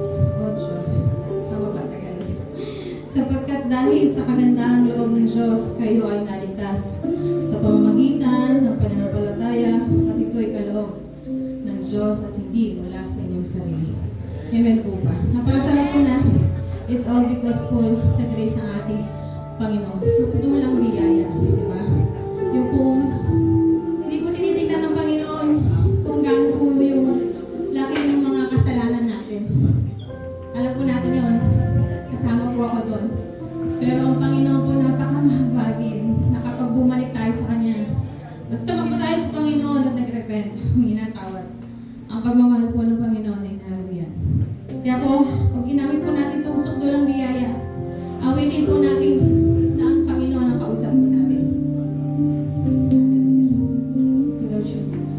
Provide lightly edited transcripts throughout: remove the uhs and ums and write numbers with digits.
8. Tama ba Tagalog? Sapagkat dahil sa kagandahang loob ng Diyos, kayo ay naligtas sa pamamagitan ng pananampalataya at ito'y kaloob ng Diyos at hindi mula sa inyong sarili. Amen po ba? Napakasarap po na it's all because po sa grace ng ating Panginoon. Sukdulang biyaya, di ba? Yung kung hindi po tinitingnan ng Panginoon kung gaano po yung laki ng mga kasalanan natin. Alam po natin yun. Kasama po ako doon. Pero ang Panginoon po napakamahabagin na kapag bumalik tayo sa Kanya. Basta magpo tayo sa Panginoon at nag-repent, minatawad. Ang pagmamahal po ng Panginoon ay naririyan. Kaya po, pag ginamit po natin itong sukdulang biyaya, awitin po natin na ang Panginoon ang kausap po natin. To Lord Jesus.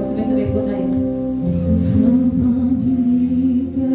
Sabay-sabay po tayo. Habang hindi ka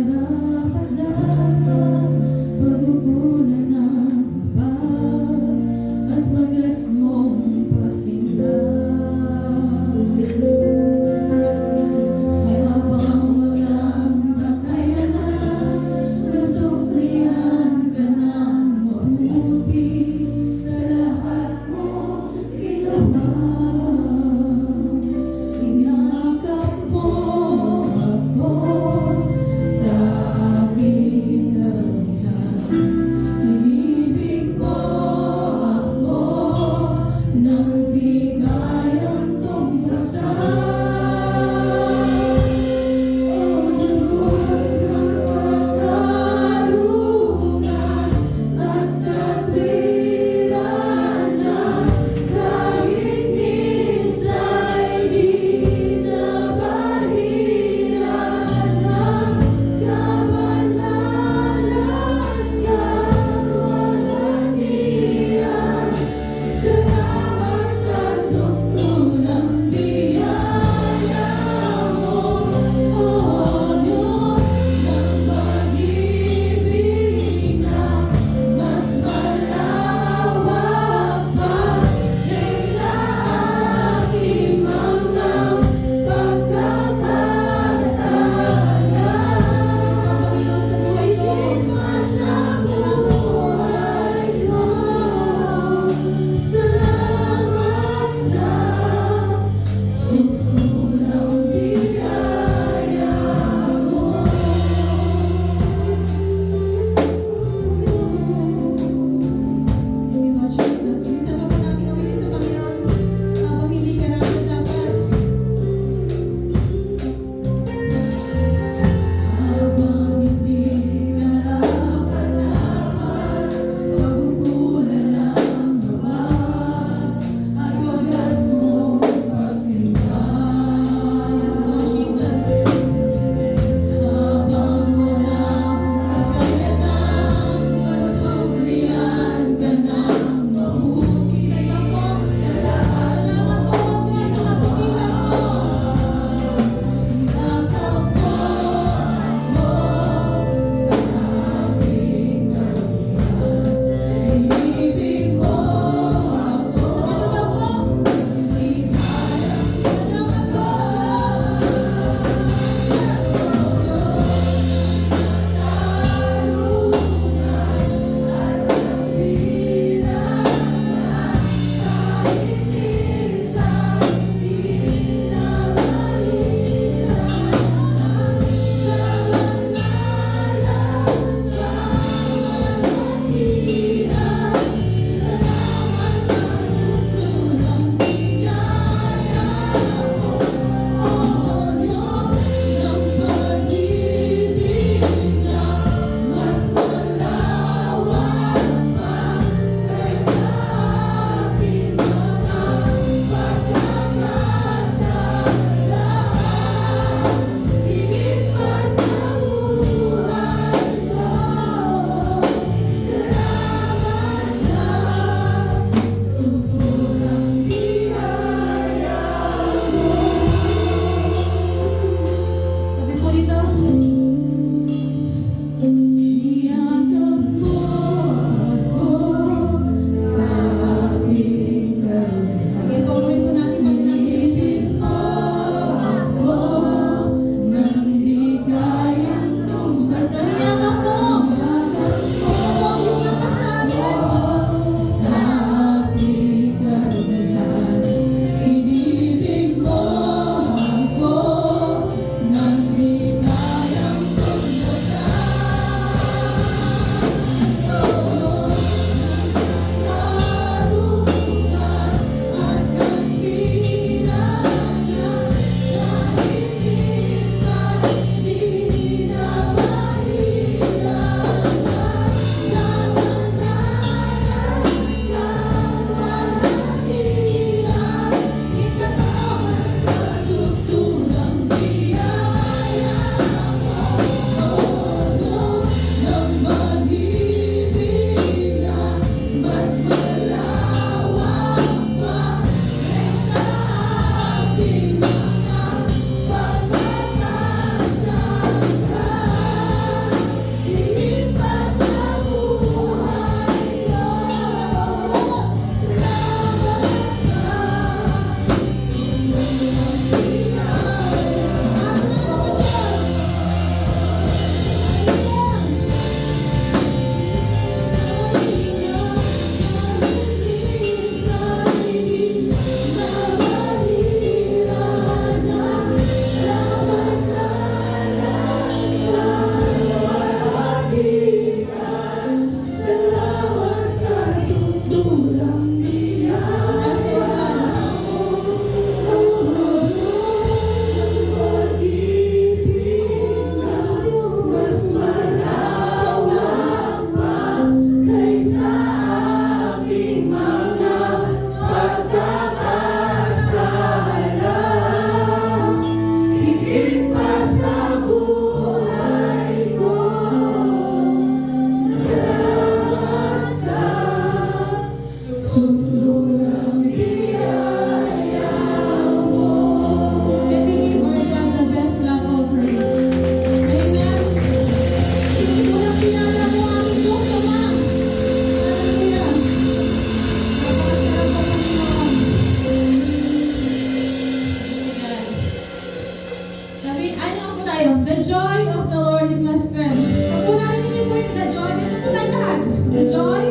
Sabi, ano nga po tayo? The joy of the Lord is my strength. Kung po narinig niyo po yung the joy, ito po tayo lahat. The joy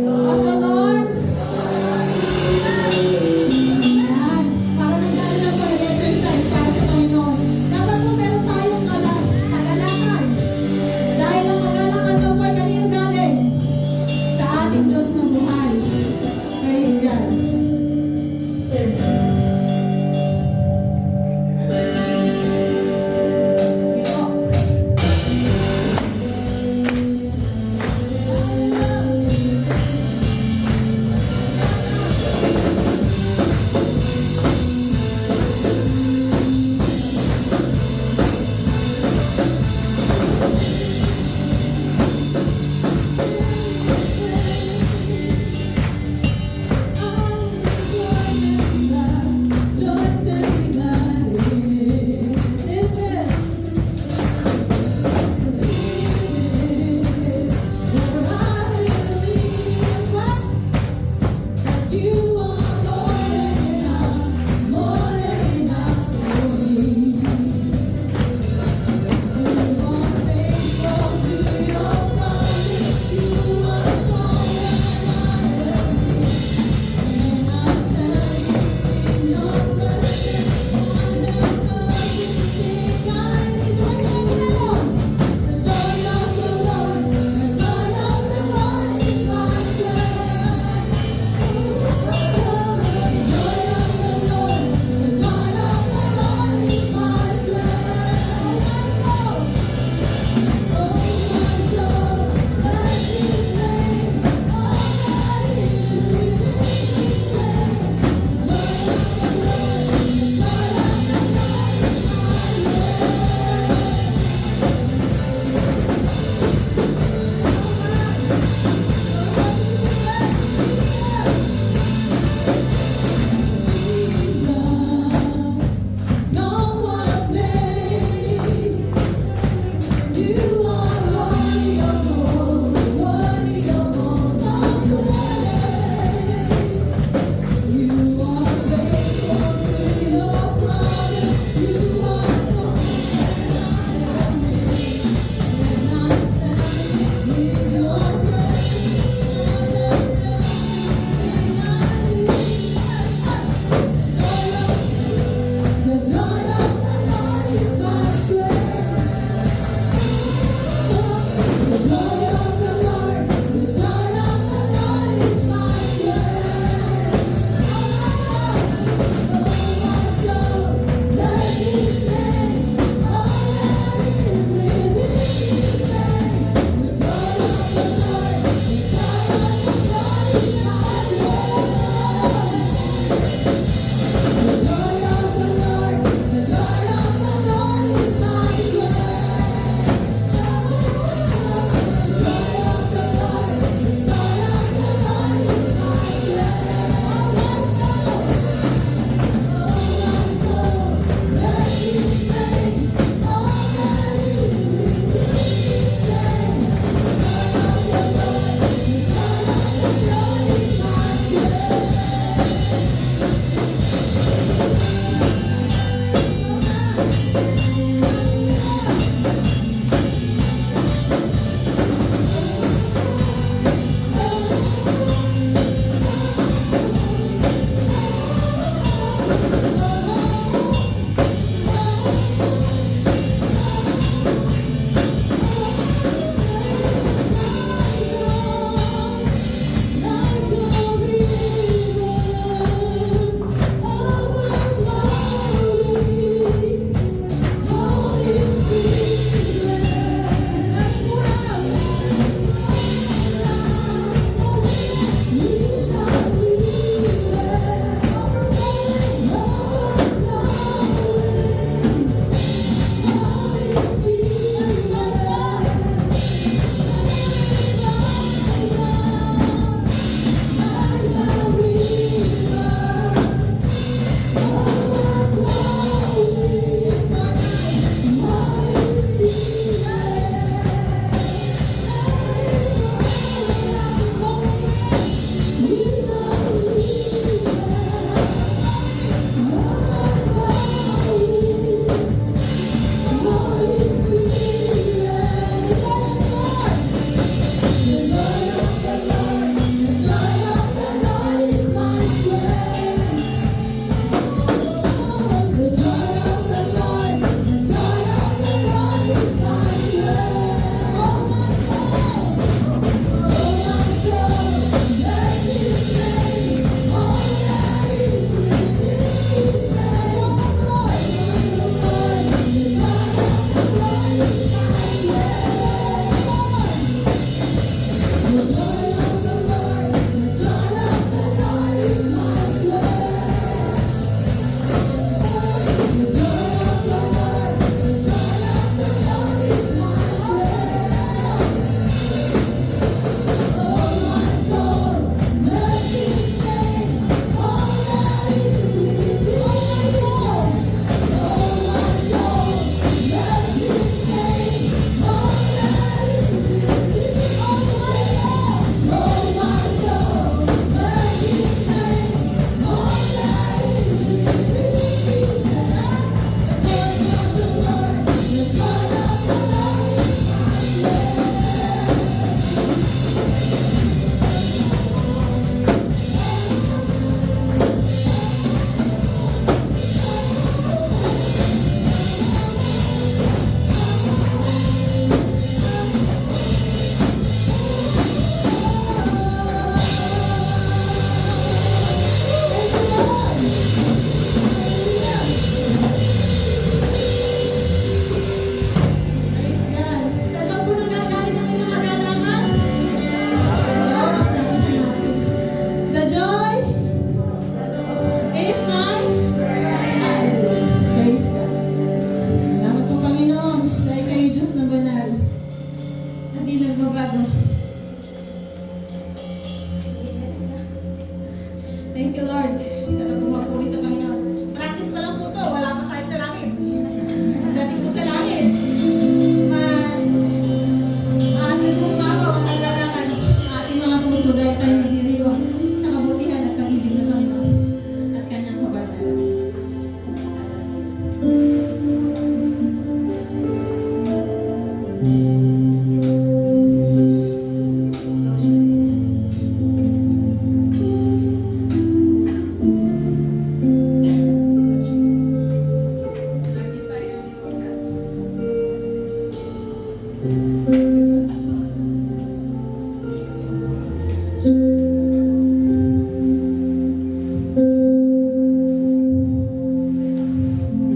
of the Lord. Ayan. Para nagdala lang po nag-exercise para sa Panginoon. Dapat po meron tayong kagalakan. Dahil ang kagalakan daw po ay kanino galing? Sa ating Diyos na buhay. Praise God. Ito.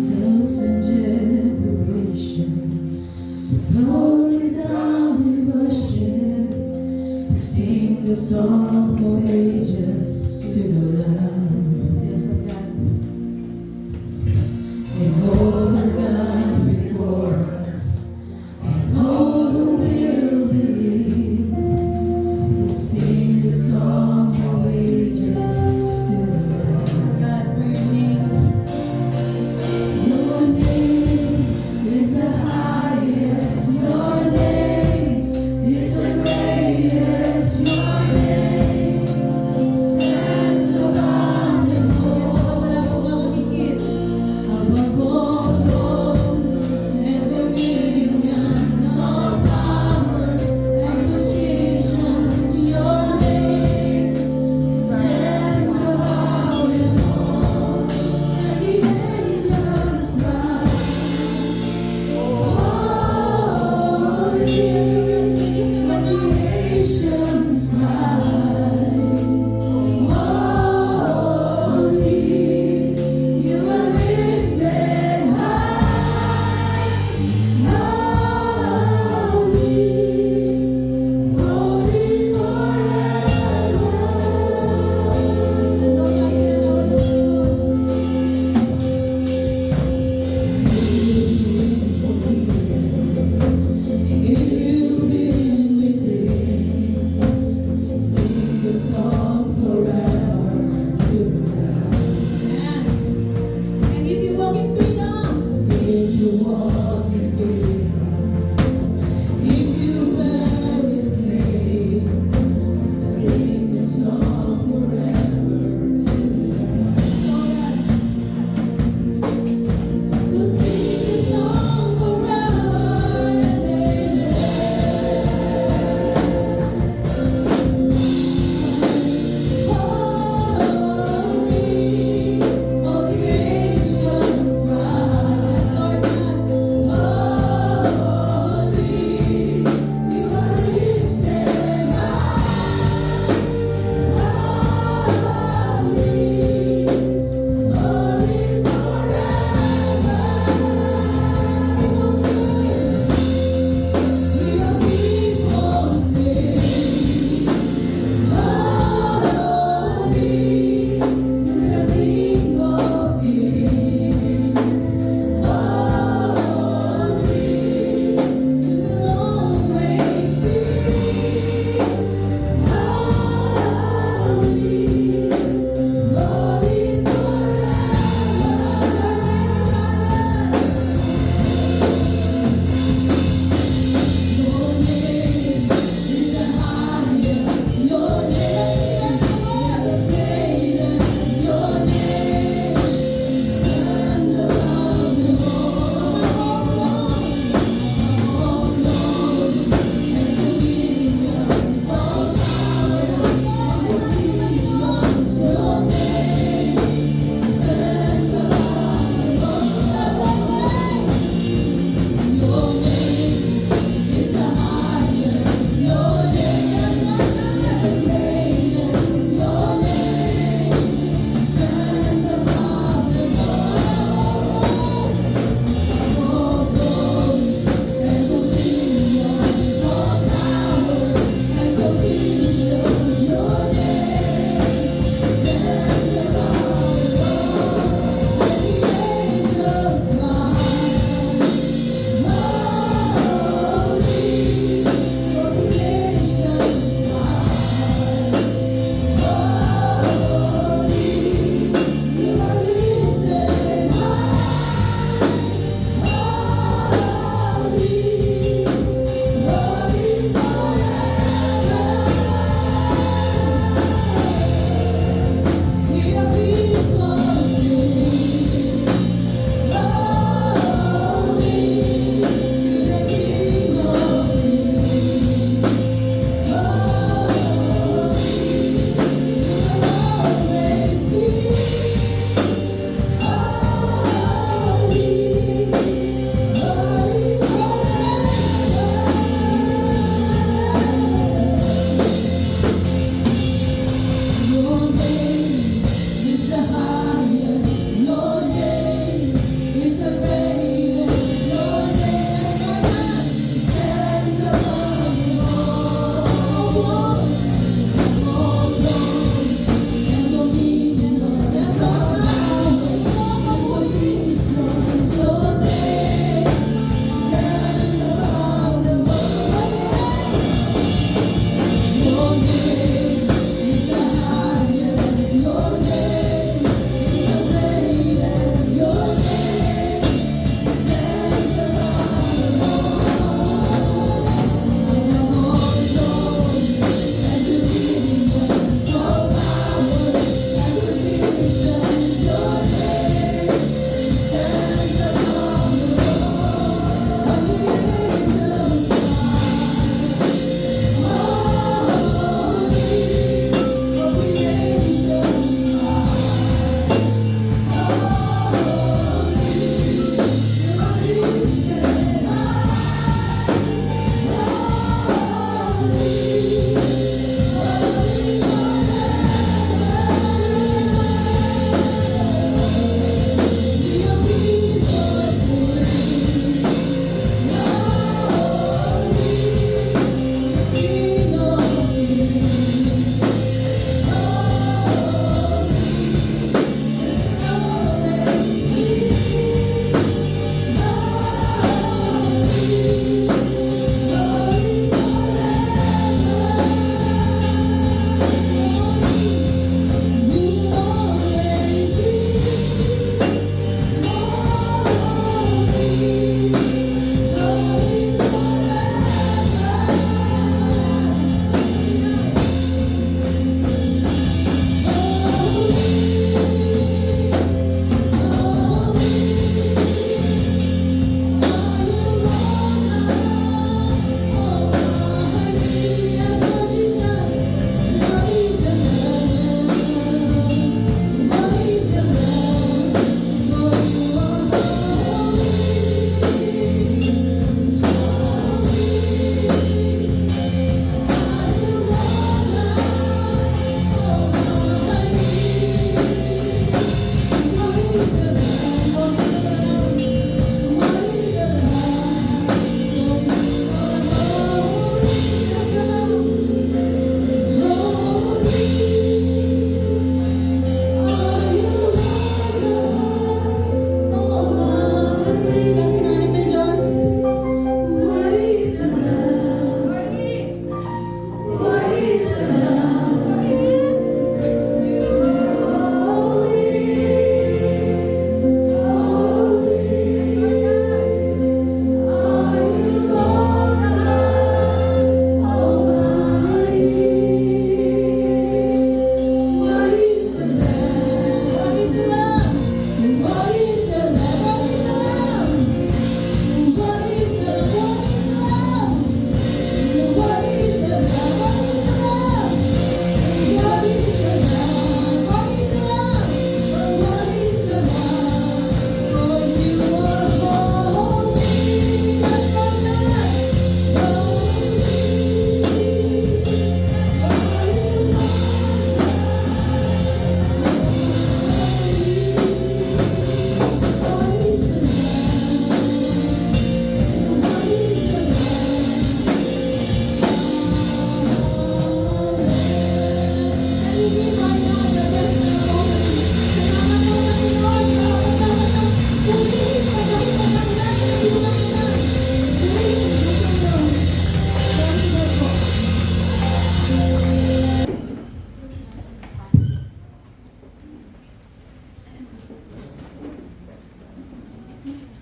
Thousand generations falling down in worship to sing the song of ages to the Lamb. Yes, oh God. Behold the Lamb before us, and all who will believe will sing the song of ages to the Lamb. God, for your name. Your name is the highest. Your name is the greatest. Your name stands above them all. Above all thrones and dominions, all powers and positions. Your name stands above them all. And the angels cry, holy. And the nations cry, holy. You are lifted high, holy, holy Sing the song forever to the Lamb. And if you walk in freedom, if you walk in freedom, if you bear His name, sing the song forever to the Lamb. We'll sing the song forever and amen. Holy, all creation's cries, Lord God.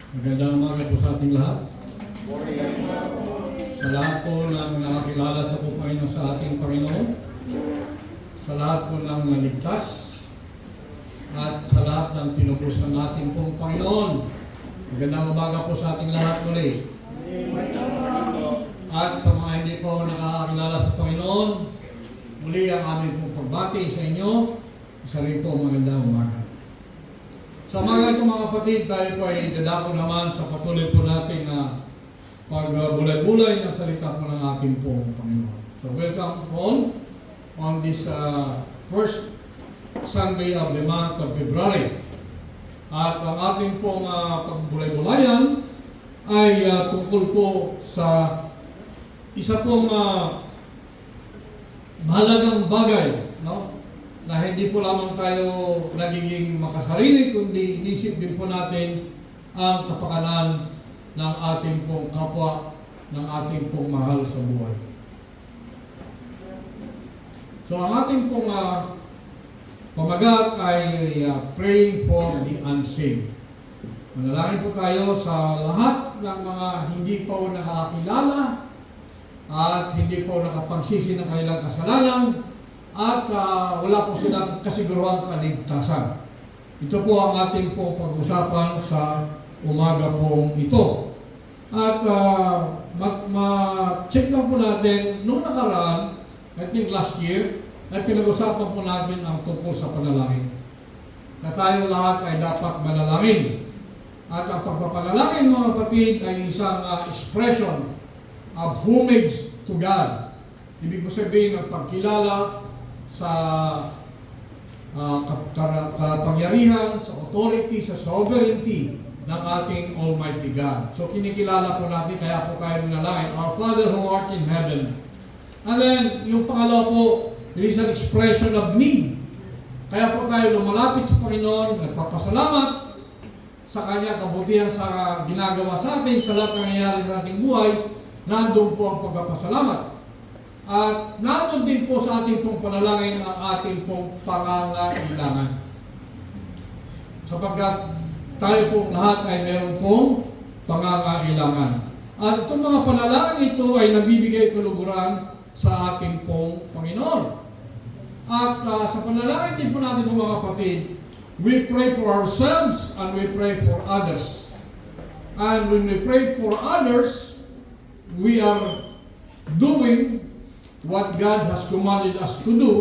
Magandang umaga po sa ating lahat. Sa lahat po ng nakakilala sa po Panginoon sa ating Panginoon, sa lahat po ng naligtas, at sa lahat ng tinubos ng ating pong Panginoon. Magandang umaga po sa ating lahat muli. At sa mga hindi po nakakilala sa Panginoon, muli ang aming pong pagbati sa inyo. Isa rin po magandang umaga. Sa mga ito mga kapatid, tayo po ay dadako naman sa patuloy po natin na pagbulay-bulay ng salita po ng ating pong Panginoon. So welcome all on this first Sunday of the month of February. At ang ating pong pagbulay-bulayan ay tungkol po sa isa pong mahalagang bagay, no? Na hindi po lamang tayo nagiging makasarili, kundi inisip din po natin ang kapakanan ng ating pong kapwa, ng ating pong mahal sa buhay. So ang ating pong pamagat ay praying for the unsaved. Manalangin po tayo sa lahat ng mga hindi pa po nakakilala at hindi po nakapagsisi ng kanilang kasalanan at wala po silang kasiguruhang kaligtasan. Ito po ang ating pong pag-usapan sa umaga pong ito. At ma-check lang po natin, nung nakaraan, I think last year, ay pinag-usapan po natin ang tungkol sa panalangin. Na tayo lahat ay dapat manalangin. At ang pagpapanalangin mga kapatid ay isang expression of homage to God. Ibig po sabihin ng pagkilala sa kapangyarihan, sa authority, sa sovereignty ng ating Almighty God. So kinikilala po natin, kaya po tayo manalangin, Our Father who art in heaven. And then, yung pangalawa po, it is an expression of need. Kaya po tayo lumalapit sa Panginoon, nagpapasalamat sa Kanya, kabutihan sa ginagawa sa atin, sa lahat ng nangyayari sa ating buhay, nandun po ang pagpapasalamat. At nandun din po sa ating pong panalangin ang ating pong pangangailangan. Sapagkat tayo pong lahat ay meron pong pangangailangan. At itong mga panalangin ito ay nabibigay kaluguran sa ating pong Panginoon. At sa panalangin din po natin mga kapatid, we pray for ourselves and we pray for others. And when we pray for others, we are doing what God has commanded us to do,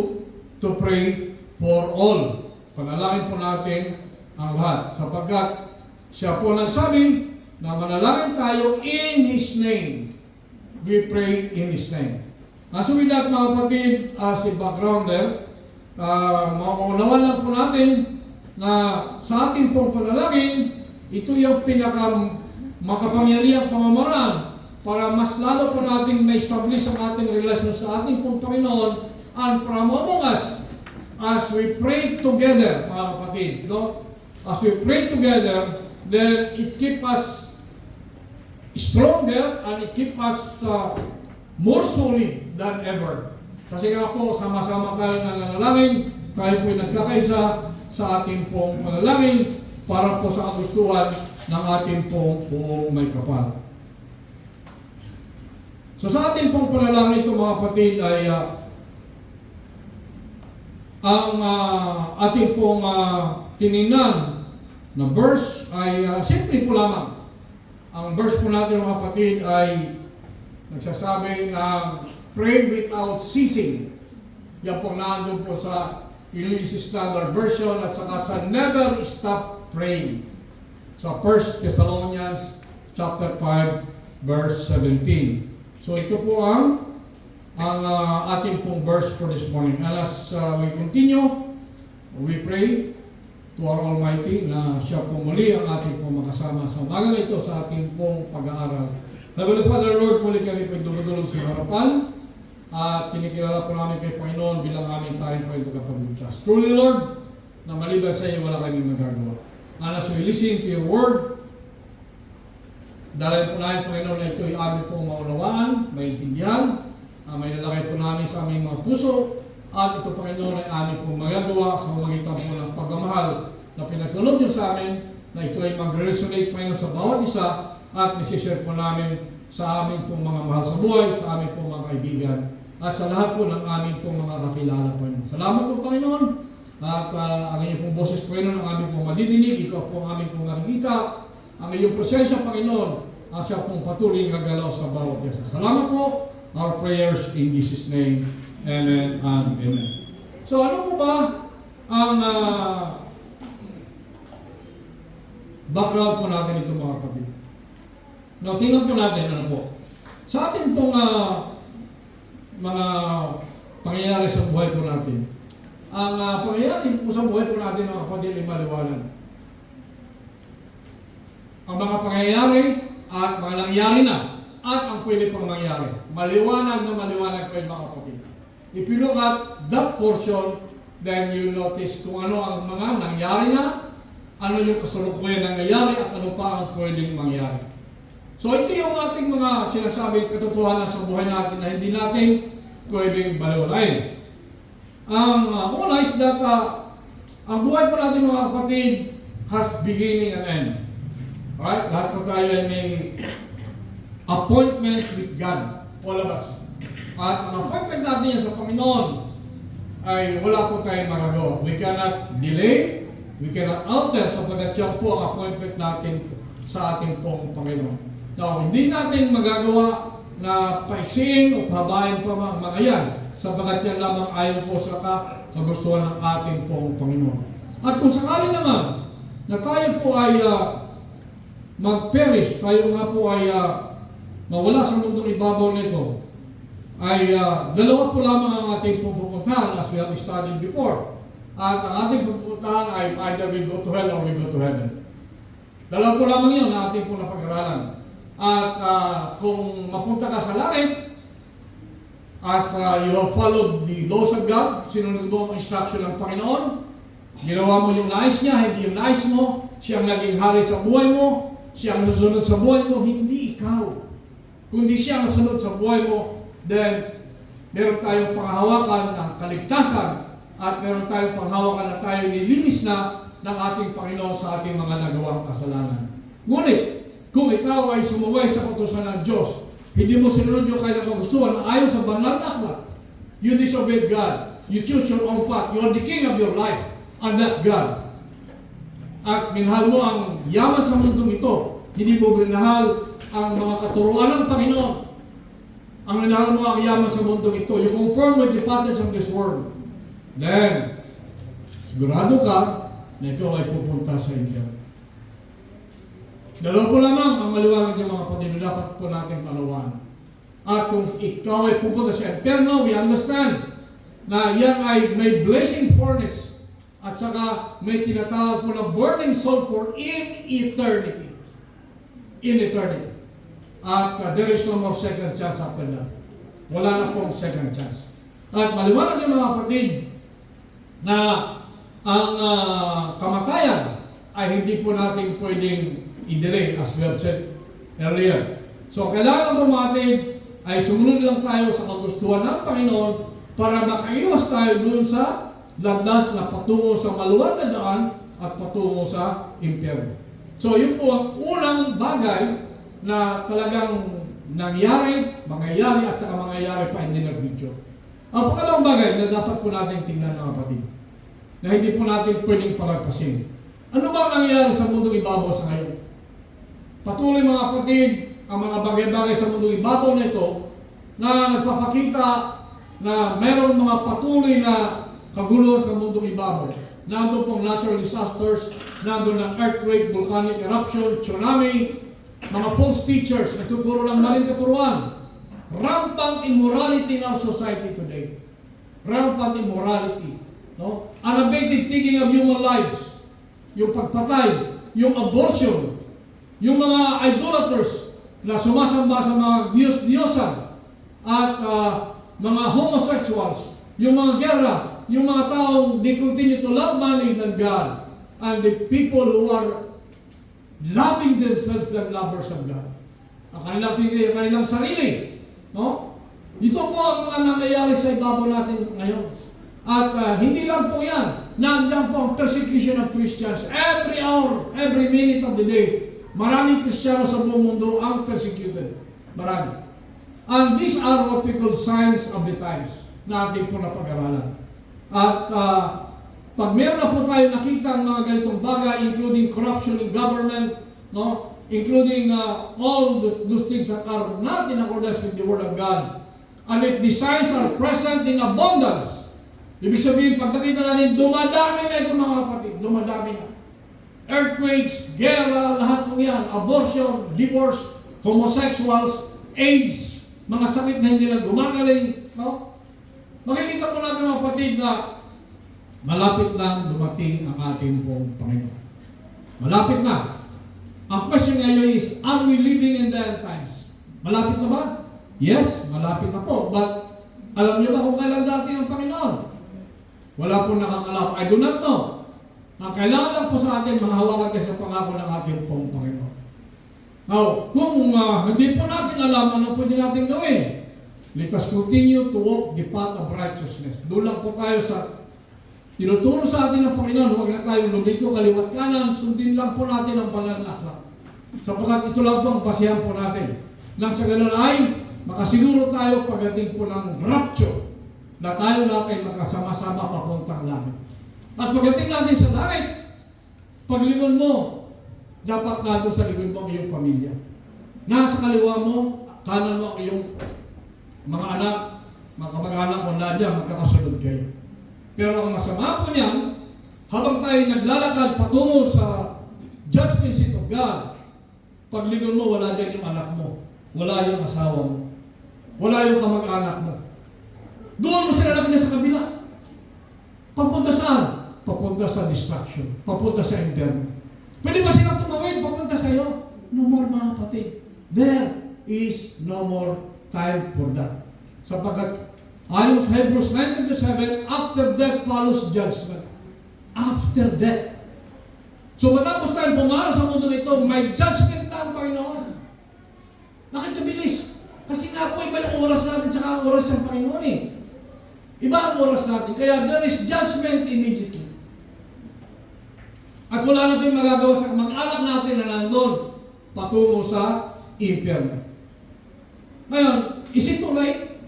to pray for all. Panalangin po natin ang lahat. Sapagkat siya po nagsabi na manalangin tayo in His name. We pray in His name. So with that mga kapatid, as a backgrounder, maunawan lang po natin na sa ating pong panalangin, ito yung makapangyarihang pamamaraan para mas lalo po nating na-establish ang ating relasyon sa ating pong Panginoon and from among us as we pray together, mga kapatid, no? As we pray together, then it keep us stronger and it keep us more solid than ever. Kasi nga po, sama-sama tayo nananalangin, tayo po nagkakaisa sa ating pong panalangin para po sa kagustuhan ng ating pong buong may kapal. So sa ating pong panalangin ito mga kapatid ay ang ating pong tiningnan na verse ay simple po lamang. Ang verse po natin mga kapatid ay nagsasabi na pray without ceasing. Yan po nandun po sa English Standard Version at saka sa never stop praying. Sa 1 Thessalonians chapter 5 verse 17. So ito po ang ating pong verse for this morning. And as we continue, we pray to our Almighty na siya po muli ang ating pong makasama sa umaga ito sa ating pong pag-aaral. Heavenly Father, Lord, muli kami po dumudulog sa harapan at kinikilala po namin kay Panginoon bilang aming tayong po ito kapag-ligtas. Truly, Lord, na maliban sa iyo wala kaming magagawa. And as we listen to your word, dahil po namin, Panginoon, na ito ay amin pong maunawaan, maintindihan, may lalagay po namin sa aming mga puso, at ito, Panginoon, ay amin pong magagawa sa pamamagitan po ng pagmamahal na pinagkaloob niyo sa amin na ito ay mag-resonate, Panginoon, sa bawat isa at nisishare po namin sa amin pong mga mahal sa buhay, sa amin pong mga kaibigan, at sa lahat po ng amin pong mga kakilala, Panginoon. Salamat po, Panginoon. At ang iyong pong boses, Panginoon, ang aming pong madidinig, ikaw po ang aming pong nakikita, ang iyong presensya, Panginoon, ang siya pong patuloy na galaw sa bawat isa. Salamat po. Our prayers in Jesus' name. Amen and amen. So ano po ba ang background po natin ito, mga kapatid? Now, tingnan po natin ano po. Sa atin pong mga pangyayari sa buhay po natin, ang pangyayari po sa buhay po natin, mga kapatid, ay maliwanag. Ang mga pangyayari at mga nangyari na at ang pwede pang mangyari. Maliwanag na maliwanag kayo, mga kapatid. If you look at that portion, then you notice kung ano ang mga nangyari na, ano yung kasalukuyan nangyayari at ano pa ang pwedeng mangyari. So ito yung ating mga sinasabing katotohanan sa buhay natin na hindi natin pwedeng baliwalain. Ang una is that ang buhay po natin, mga kapatid, has beginning and end. Alright? Lahat po tayo ay may appointment with God. All of us. At ang appointment natin yan sa Panginoon ay wala po tayong magagawa. We cannot delay, we cannot alter sapagkat yan po ang appointment natin sa ating pong Panginoon. Now, hindi natin magagawa na paiksiin o pahabain pa ang mga yan sapagkat yan lamang ayon po sa kagustuhan ng ating pong Panginoon. At kung sakali naman na tayo po ay mag-perish, tayo nga po ay mawala sa mundong ibabaw nito, ay dalawa po lamang ang ating pupuntahan as we have studied before. At ang ating pupuntahan ay either we go to hell or we go to heaven. Dalawa po lamang yun na ating po napag-aralan. At kung mapunta ka sa langit, as you have followed the laws of God, sinunod mo ang instruction ng Panginoon, ginawa mo yung nais niya, hindi yung nais mo, siyang naging hari sa buhay mo, siyang nasunod sa buhay mo, hindi ikaw. Kundi siya ang sunod sa buhay mo, then meron tayong panghawakan ng kaligtasan at meron tayong panghawakan na tayo nilinis na ng ating Panginoon sa ating mga nagawang kasalanan. Ngunit, kung ikaw ay sumuway sa kautusan ng Diyos, hindi mo sinunod yung kanyang kagustuhan na ayon sa banal na aklat, you disobeyed God, you choose your own path, you are the king of your life, and not God. At minahal mo ang yaman sa mundong ito, hindi mo minahal ang mga katuruan ng Panginoon. Ang minahal mo ang yaman sa mundong ito, you conform with the patterns of this world. Then, sigurado ka na ikaw ay pupunta sa impyerno. Dalawa po lamang ang maliwanag ng mga kapatid na dapat po natin palawan. At kung ikaw ay pupunta sa impyerno, we understand na yan ay may blazing furnace at saka may tinatawag po na burning sulfur in eternity. In eternity. At there is no more second chance after that. Wala na pong second chance. At maliwanag yung mga kapatid na ang kamatayan ay hindi po natin pwedeng i-delay as we have said earlier. So kailangan po natin ay sumunod lang tayo sa kagustuhan ng Panginoon para makaiwas tayo dun sa landas na patungo sa maluwag na daan at patungo sa impyerno. So yun po ang unang bagay na talagang nangyari, mangyayari at saka mangyayari pa in the near future. Ang pangalawang bagay na dapat po natin tingnan, mga kapatid, na hindi po natin pwedeng palagpasin. Ano ba ang nangyayari sa mundong ibabaw sa ngayon? Patuloy, mga kapatid, ang mga bagay-bagay sa mundong ibabaw na ito na nagpapakita na mayroong mga patuloy na kaguluhan sa mundong ibabaw. Nandun pong natural disasters, nandun ang earthquake, volcanic eruption, tsunami, mga false teachers, nagtuturo ng maling katuruan. Rampant immorality in our society today. Rampant immorality. No? Unabated taking of human lives. Yung pagpatay, yung abortion, yung mga idolaters na sumasamba sa mga Diyos-Diyosan at mga homosexuals, yung mga gera, yung mga taong they continue to love money than God, and the people who are loving themselves than lovers of God. Ang kanilang sarili. No? Ito po ang mga nangyayari sa ibabaw natin ngayon. At hindi lang po yan. nandiyan po ang persecution of Christians. Every hour, every minute of the day, maraming Kristiyano sa buong mundo ang persecuted. Marami. And these are what we call signs of the times na ating po napag-aralan. At pag meron na po tayo nakita ang mga ganitong bagay, including corruption in government, no, including all those things that are not in accordance with the Word of God, and if the signs are present in abundance, ibig sabihin, pag nakita natin, dumadami na ito mga kapatid, dumadami na. Earthquakes, gera, lahat po yan, abortion, divorce, homosexuals, AIDS, mga sakit na hindi na gumagaling, no? Makikita po natin mga kapatid na malapit na dumating ang ating pong Panginoon. Malapit na. Ang question ngayon is, are we living in the end times? Malapit na ba? Yes, malapit na po. But alam niyo ba kung kailan dati ang Panginoon? Wala po nakakalam. I do not know. Ang kailangan lang po sa atin, mahawakan tayo sa pangako ng ating pong Panginoon. Now, kung hindi po natin alam ano pwede natin gawin, let us continue to walk the path of righteousness. Doon lang po tayo sa tinuturo sa atin ng Panginoon. Huwag na tayong lumiko kaliwat kanan, sundin lang po natin ang banal na aklat. Sapagkat ito lang po ang basihan po natin. Nang sa ganun ay makasiguro tayo pagdating po ng rapture na tayo natin magkasama-sama papuntang langit. At pagdating natin sa langit, paglingon mo, dapat na doon sa likod mo ang iyong pamilya. Nasa kaliwa mo, kanan mo ang iyong mga anak, mga kamag-anak mo na dyan, magkakasunod kayo. Pero ang masama po niyan, habang tayo naglalakad patungo sa judgment seat of God, paglingon mo, wala dyan yung anak mo, wala yung asawa mo, wala yung kamag-anak mo. Doon mo sila nakita sa kabila. Papunta saan? Papunta sa destruction, papunta sa inferno. Pwede ba silang tumawid papunta sa iyo? No more mga kapatid. There is no more time for that. Sapagkat ayon sa Hebrews 9:7, after death follows judgment. After death. So matapos tayo pumaro sa mundo nito, may judgment na ang Panginoon. Bakit kabilis? Kasi nga po iba yung oras natin tsaka ang oras ng Panginoon eh. Iba ang oras natin. Kaya there is judgment immediately. At wala natin magagawa sa mag-anak natin na nandun patungo sa impyerno. Ngayon, is it too late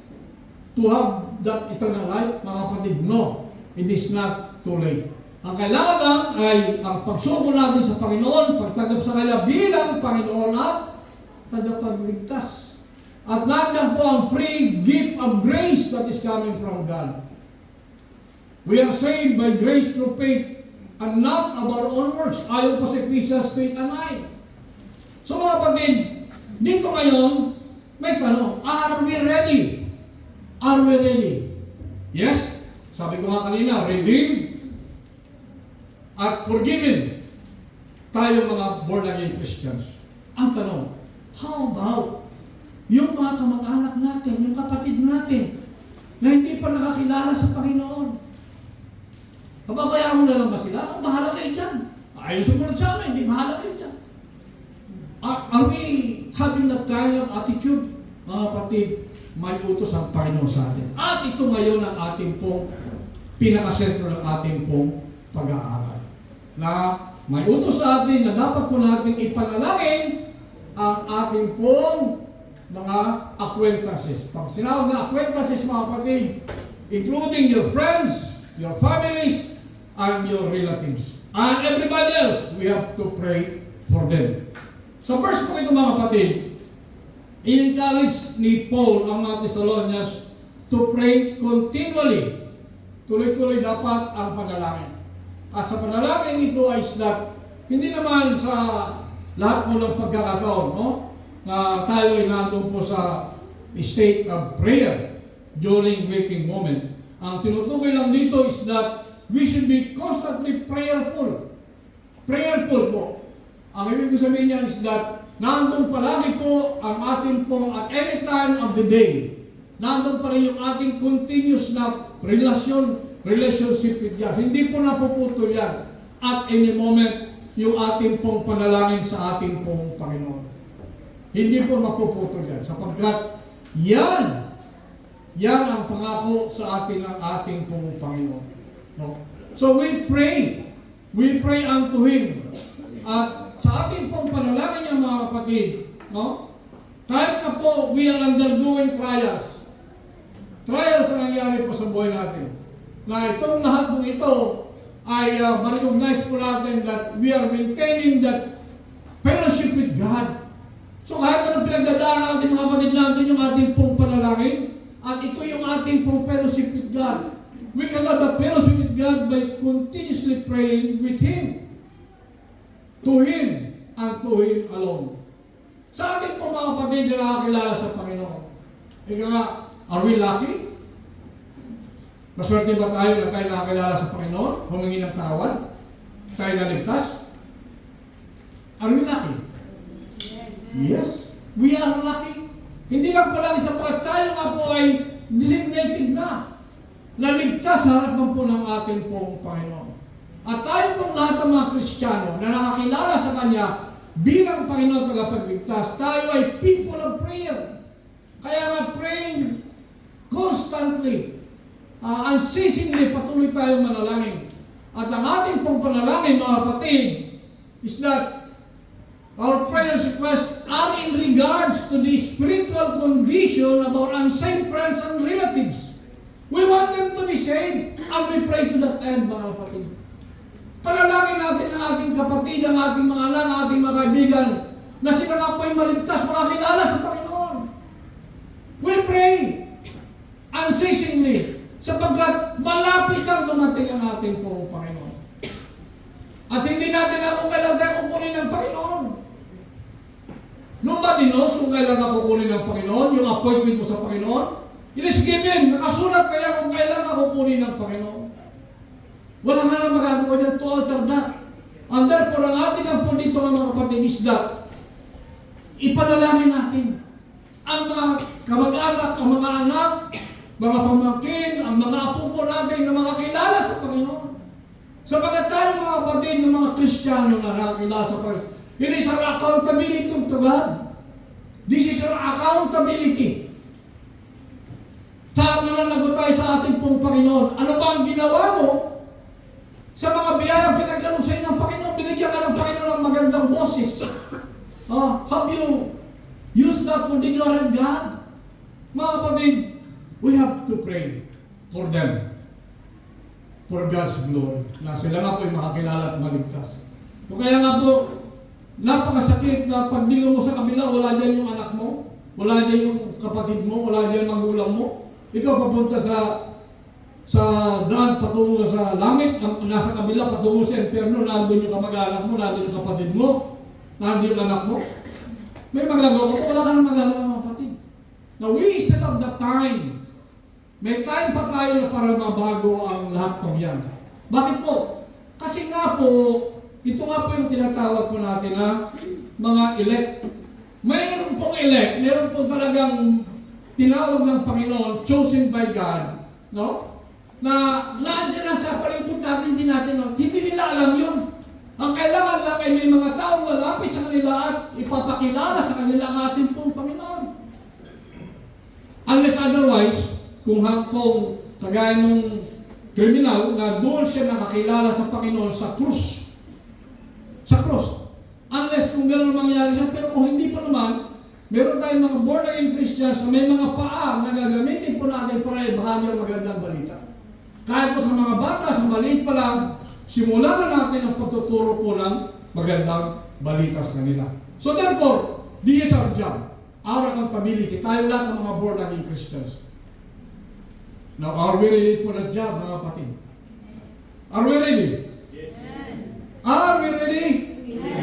to have that eternal life? Mga kapatid, no. It is not too late. Ang kailangan lang ay ang pagsuko natin sa Panginoon, pagtanggap sa Kanya bilang Panginoon at tagapagligtas. At nandiyan po ang free gift of grace that is coming from God. We are saved by grace through faith and not of our own works. Ayon po sa Ephesians 8:9. So mga kapatid, dito ngayon, may tanong, are we ready? Are we ready? Yes, sabi ko nga kanina, redeemed at forgiven tayo mga born-again Christians. Ang tanong, how about yung mga kamag-anak natin, yung kapatid natin, na hindi pa nakakilala sa Panginoon? Papabayaan mo na lang ba sila? Oh, bahala kayo dyan. Ayaw sumunod sa amin, hindi bahala kayo dyan. Are we having that kind of attitude? Mga kapatid, may utos ang Panginoon sa atin. At ito ngayon ang ating pong pinakasentro ng ating pong pag-aaral. Na may utos sa atin na dapat po natin ipanalangin ang ating pong mga acquaintances. Pag sinawag na acquaintances, mga kapatid, including your friends, your families, and your relatives. And everybody else, we have to pray for them. Sa verse po ito mga kapatid, in-encourage ni Paul ang mga Thessalonians to pray continually. Tuloy-tuloy dapat ang panalangin. At sa panalangin ito ay that hindi naman sa lahat po ng pagkakataon, no? Na tayo ay nandun po sa state of prayer during waking moment. Ang tinutukoy lang dito is that we should be constantly prayerful. Prayerful po. Ang ibig sabihin niyan is that nandun palagi po ang ating pong at any time of the day. Nandun pa rin yung ating continuous na relationship with God. Hindi po napuputol yan. At any moment, yung ating pong panalangin sa ating pong Panginoon. Hindi po mapuputol yan. Sapagkat yan ang pangako sa atin ng ating pong Panginoon. No? So we pray. We pray unto Him. At sa ating pong panalangin niya mga kapatid, no? Kahit na po we are undergoing trials. Trials na nangyari po sa buhay natin. Na itong lahat po ito ay ma-recognize po natin that we are maintaining that fellowship with God. So kahit anong pinagdadaan natin mga kapatid natin yung ating pong panalangin, at ito yung ating pong fellowship with God. We can have a fellowship with God by continuously praying with Him. To Him and to Him alone. Sa ating pong mga kapatid na nakakilala sa Panginoon. Ika nga, are we lucky? Maswerte ba tayo na tayo nakakilala sa Panginoon? Humingi ng tawad? Tayo naligtas? Are we lucky? Yes. We are lucky. Hindi lang pala sapagkat tayo nga po ay designated na. Naligtas sa harapan po ng ating pong Panginoon. At tayo pong lahat ng mga Kristiyano na nakakilala sa Kanya bilang Panginoon tagapagligtas, tayo ay people of prayer. Kaya nga praying constantly, unceasingly, patuloy tayong manalangin. At ang ating pong panalangin, mga kapatid, is that our prayers requests are in regards to the spiritual condition of our unsaved friends and relatives. We want them to be saved, and we pray to that end, mga kapatid. Panalangin natin ang ating kapatid, ang ating mga anak, ang ating mga kaibigan, na sila nga po ay maligtas, makakilala sa Panginoon. We pray unceasingly, sapagkat malapit ang dumating ang ating pong Panginoon. At hindi natin na kung kailan tayo kukunin ng Panginoon. Nung ba dinos kung kailan ka kukunin ng Panginoon, yung appointment mo sa Panginoon, it is given. Nakasulat kaya kung kailan ka kukunin ng Panginoon. Wala nga lang magagawa dyan to alter that. And therefore, ang atin ang po dito ng mga kapatid is that ipanalangin natin ang mga kamag-anak, ang mga anak, mga pamangkin, ang mga apo po natin na mga kilala sa Panginoon. Sapagkat tayo mga kapatid ng mga Kristiyano na nakakilala sa Panginoon, it is our accountability to God. This is our accountability. Saan na nanagot tayo sa ating pong Panginoon? Ano ba ang ginawa mo sa mga biyayang pinagkaloob sa inyo ng Panginoon? Binigyan ka ng Panginoon ng magandang boses. Have you used that to declare God? Mga kapatid, we have to pray for them. For God's glory. Na sila nga po ay makakilala at maligtas. O kaya nga po, napakasakit na pagdingo mo sa kabila, wala dyan yung anak mo, wala dyan yung kapatid mo, wala dyan yung magulang mo. Ikaw papunta sa daan patungo sa langit, nasa kabila patungo sa impyerno, nandun yung kamag-anak mo, nandun yung kapatid mo, nandun yung anak mo. May magagawa ko, wala ka nang magagawa mga kapatid. Now we still have the time. May time pa tayo na para mabago ang lahat ng yan. Bakit po? Kasi nga po, ito nga po yung tinatawag po natin na mga elect. Mayroon pong elect, mayroon pong talagang tinawag ng Panginoon, chosen by God, no? Na nandiyan lang sa palibot natin, hindi nila alam yun. Ang kailangan lang ay may mga taong lalapit sa kanila at ipapakilala sa kanila ang ating pong Panginoon. Unless otherwise, kung kagaya nung kriminal na doon siya nakakilala sa Panginoon sa krus. Sa krus. Unless kung gano'n mangyari siya, pero kung hindi pa naman, meron tayong mga born-again Christians na may mga paa na gagamitin po natin para ibahagi ang magandang balita. Kahit po sa mga bata, sa maliit pa lang, simulan na natin ang pagtuturo po ng magandang balita sa kanila. So therefore, this is our job, our accountability. Tayo lahat ng mga born-again Christians. Now, are we ready for that job, mga kapatid? Are we ready? Yes. Are we ready?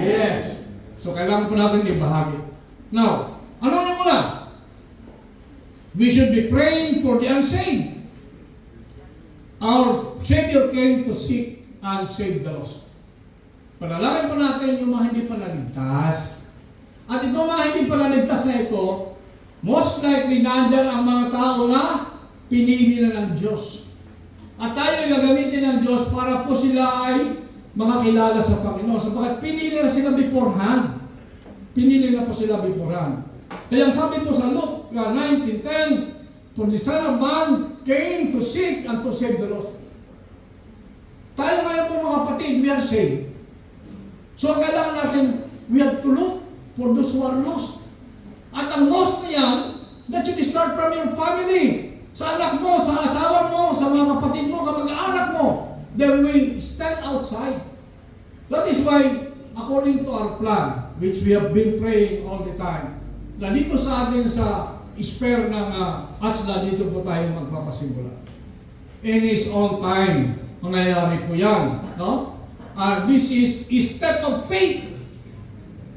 Yes. So, kailangan po natin ibahagi. Now, ano yung una? We should be praying for the unsaved. Our Savior came to seek and save the lost. Panalangin po natin yung mga hindi pa naligtas. At itong mga hindi pa naligtas na ito, most likely nandyan ang mga tao na pinili na ng Diyos. At tayo ay gagamitin ng Diyos para po sila ay makakilala sa Panginoon. Sapagkat pinili na sila beforehand. Pinili na po sila beforehand. Kaya sabi po sa Luke 19:10, for the Son of Man came to seek and to save the lost. Tayo ngayon po mga kapatid, we are saved. So kailangan natin, we have to look for those who are lost. At ang lost na yan, that should start from your family. Sa anak mo, sa asawa mo, sa mga kapatid mo, kamag-anak mo. Then we stand outside. That is why, according to our plan, which we have been praying all the time, na dito sa atin sa spare ng asla, dito po tayo magpapasimula. In His own time, mangyayari po yan. No? This is a step of faith.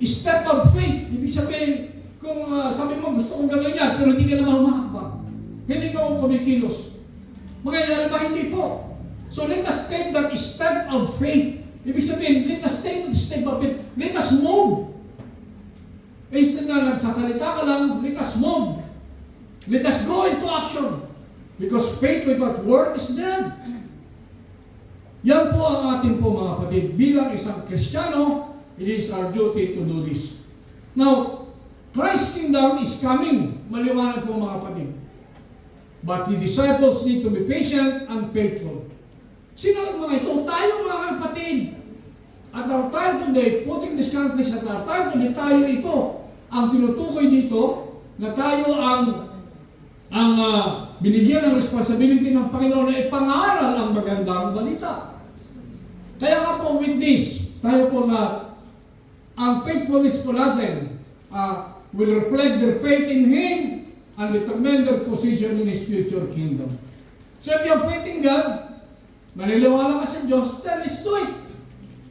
A step of faith. Ibig sabihin, kung sabi mo, gusto kong gano'n yan, pero hindi ka naman humakabang. Hindi ka kumikilos. Mangyayari ba? Hindi po. So let us take that step of faith. Ibig sabihin, let us take that step of faith. Let us move. Instead na nagsasalita ka lang, let us move. Let us go into action. Because faith without work is dead. Yan po ang ating po mga kapatid. Bilang isang Kristiyano, it is our duty to do this. Now, Christ's kingdom is coming. Maliwanag po mga kapatid. But the disciples need to be patient and faithful. Sino ang mga ito? Tayo mga kapatid. At our time today, putting this country at our time today, tayo ito. Ang tinutukoy dito, na tayo ang binigyan ng responsibility ng Panginoon na ipangaral ang magandang balita. Kaya nga po with this, tayo po na ang faithfulness po natin will reflect their faith in Him and determine their position in His future kingdom. So if you have faith in God, maniliwala ka sa Diyos, then let's do it.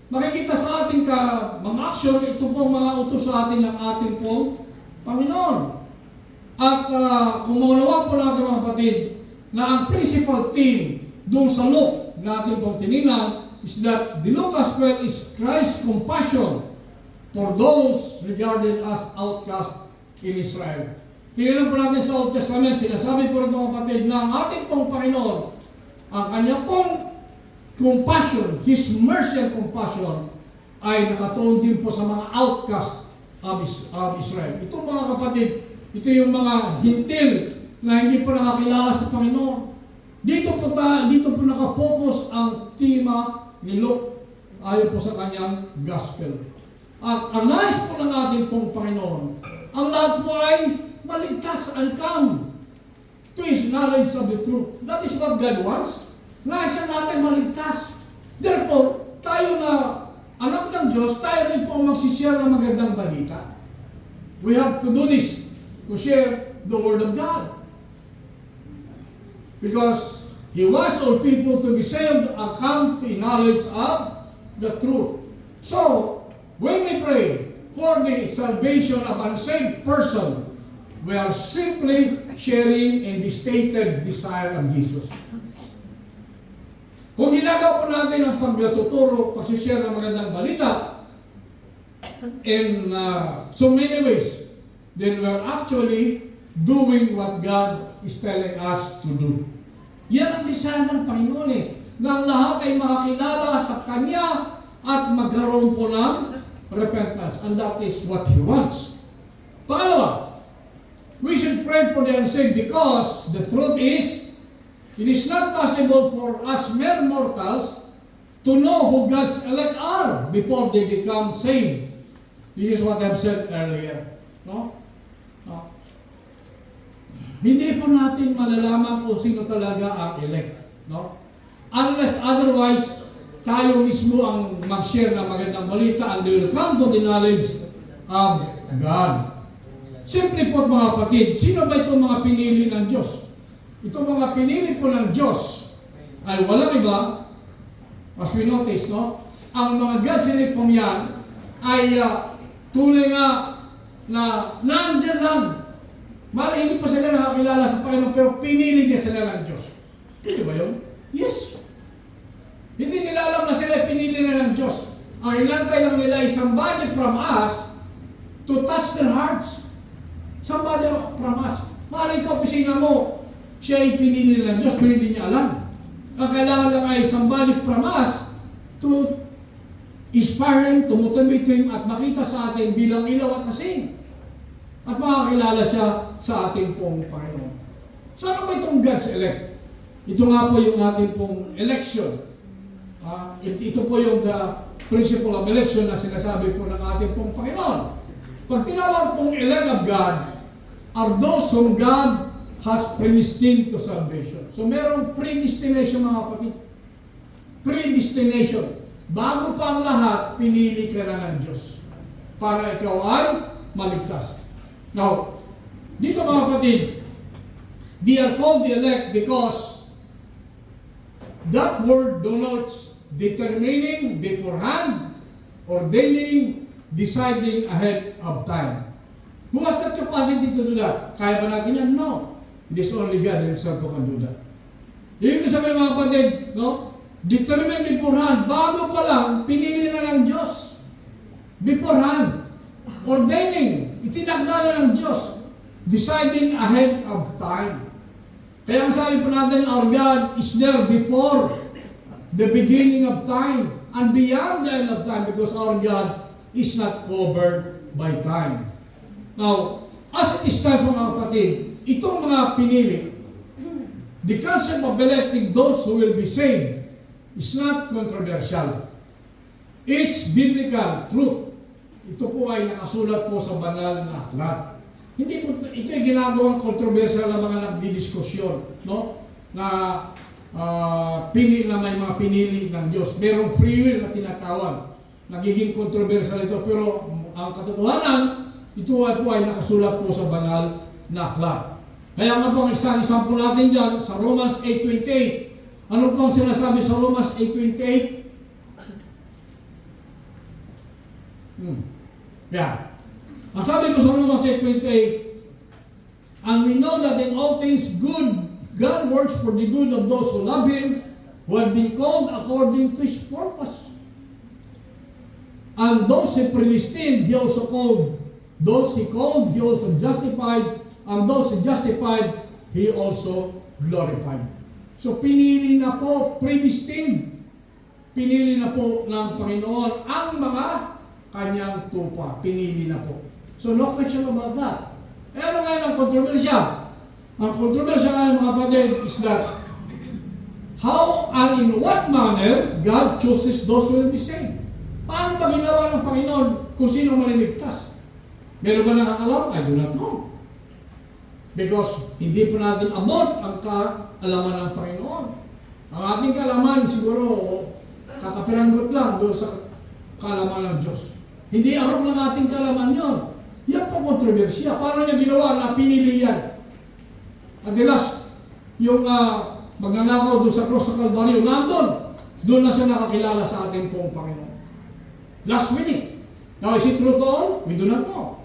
Makikita sa ating mga action, ito pong mga utos sa atin ng ating pong Panginoon. At kung maunawa po natin mga kapatid, na ang principal theme doon sa Luke natin pong tinilang is that the Luke Gospel is Christ's compassion for those regarded as outcast in Israel. Tinilang po natin sa Old Testament, sinasabi po rin mga kapatid na ang ating pong Panginoon, ang kanya pong compassion, His mercy and compassion ay nakatuon din po sa mga outcast of Israel. Ito mga kapatid, ito yung mga hintil na hindi po nakakilala sa Panginoon. Dito po nakapokus ang tema ni Luke ayon po sa kanyang gospel. At ang nais po ng ating pong Panginoon, ang lahat po ay maligtas and come to His knowledge of the truth. That is what God wants. Nais natin maligtas. Therefore, tayo na anak ng Diyos, tayo rin po ang magsishare ng magandang balita. We have to do this, to share the Word of God. Because He wants all people to be saved and come to a knowledge of the truth. So, when we pray for the salvation of unsaved person, we are simply sharing in the stated desire of Jesus. Kung ginagawa po natin ang pagtuturo, pag-share ng magandang balita, in so many ways, then we are actually doing what God is telling us to do. Yan ang desire ng Panginoon na lahat ay makakilala sa Kanya at magkaroon po ng repentance. And that is what He wants. Pangalawa, we should pray for the unsaved because the truth is, it is not possible for us mere mortals to know who God's elect are before they become saved. This is what I've said earlier. No? Hindi po natin malalaman kung sino talaga ang elect. No? Unless otherwise, tayo mismo ang mag-share ng magandang balita and they will come to the knowledge of God. Simple po mga kapatid, sino ba itong mga pinili ng Diyos? Itong mga pinili po ng Diyos ay walang iba, as we notice, no? Ang mga God's elect pong yan ay tunay nga na nandyan lang. Mara hindi pa sila nakakilala sa Panginoon pero pinili niya sila ng Diyos. Hindi ba yun? Yes. Hindi nila alam na sila pinili na ng Diyos. Ang inantay lang nila ay somebody from us to touch their hearts. Somebody from us. Mara ikaw, pisina mo, siya ay pinili ng Diyos pero hindi niya alam. Ang kailangan lang ay somebody from us to inspire him, to motivate him at makita sa atin bilang ilaw at kasing. At makakilala siya sa ating pong Panginoon. So ano ba itong God's elect? Ito nga po yung ating pong election. Ito po yung the principle of election na sinasabi po ng ating pong Panginoon. Pag tinawag pong elect of God, are those whom God has predestined to salvation. So merong predestination mga kapatid. Predestination. Bago pa ang lahat, pinili ka na ng Diyos para ikaw ay maligtas. Now, dito mga kapatid, they are called the elect because that word denotes determining beforehand, ordaining, deciding ahead of time. Who has that capacity to do that? Kaya ba natin yan? No. It is only God Himself who can do that. Ibig sabihin mga kapatid, no? Determine beforehand. Bago pa lang, pinili na ng Diyos. Beforehand. Ordaining. Itinagda na ng Diyos. Deciding ahead of time. Kaya ang sabi po natin, our God is there before the beginning of time and beyond the end of time because our God is not covered by time. Now, as it stands mga kapatid, itong mga pinili, the concept of electing those who will be saved is not controversial. It's biblical truth. Ito po ay nakasulat po sa banal na aklat. Hindi po ito ay ginagawang controversial na mga nagdidiskusyon, no? Na pinili na may mga pinili ng Diyos. Merong free will na tinatawag. Nagiging controversial ito pero ang katotohanan, ito ay po ay nakasulat po sa banal na aklat. Kaya nga po ang isang example natin dyan sa Romans 8:28. Ano po ang sinasabi sa Romans 8:28? Yeah. Ang sabi ko sa Romans 8:28, and we know that in all things good, God works for the good of those who love Him, who have been called according to His purpose. And those He predestined, He also called. Those He called, He also justified. And those He justified, He also glorified. So pinili na po, predestined. Pinili na po ng Panginoon ang mga kanyang tupa. Pinili na po. So no question about that. Eh ano ngayon ang kontrobersya? Ang kontrobersya ngayon mga kapatid is that how and in what manner God chooses those who will be saved. Paano ba ginawa ng Panginoon kung sino maliligtas? Meron ba nakakalam? I do not know. Because hindi po natin abot ang kaalaman ng Panginoon. Ang ating kaalaman siguro kakapiranggot lang doon sa kaalaman ng Diyos. Hindi arok ng ating kaalaman yon. Yan po kontrobersya. Paano niya ginawa na pinili yan? At the last, yung magnanakaw doon sa cross sa Calvario, nandun. Doon na siya nakakilala sa ating pong Panginoon. Last minute. Now, is it true to all? We do not know.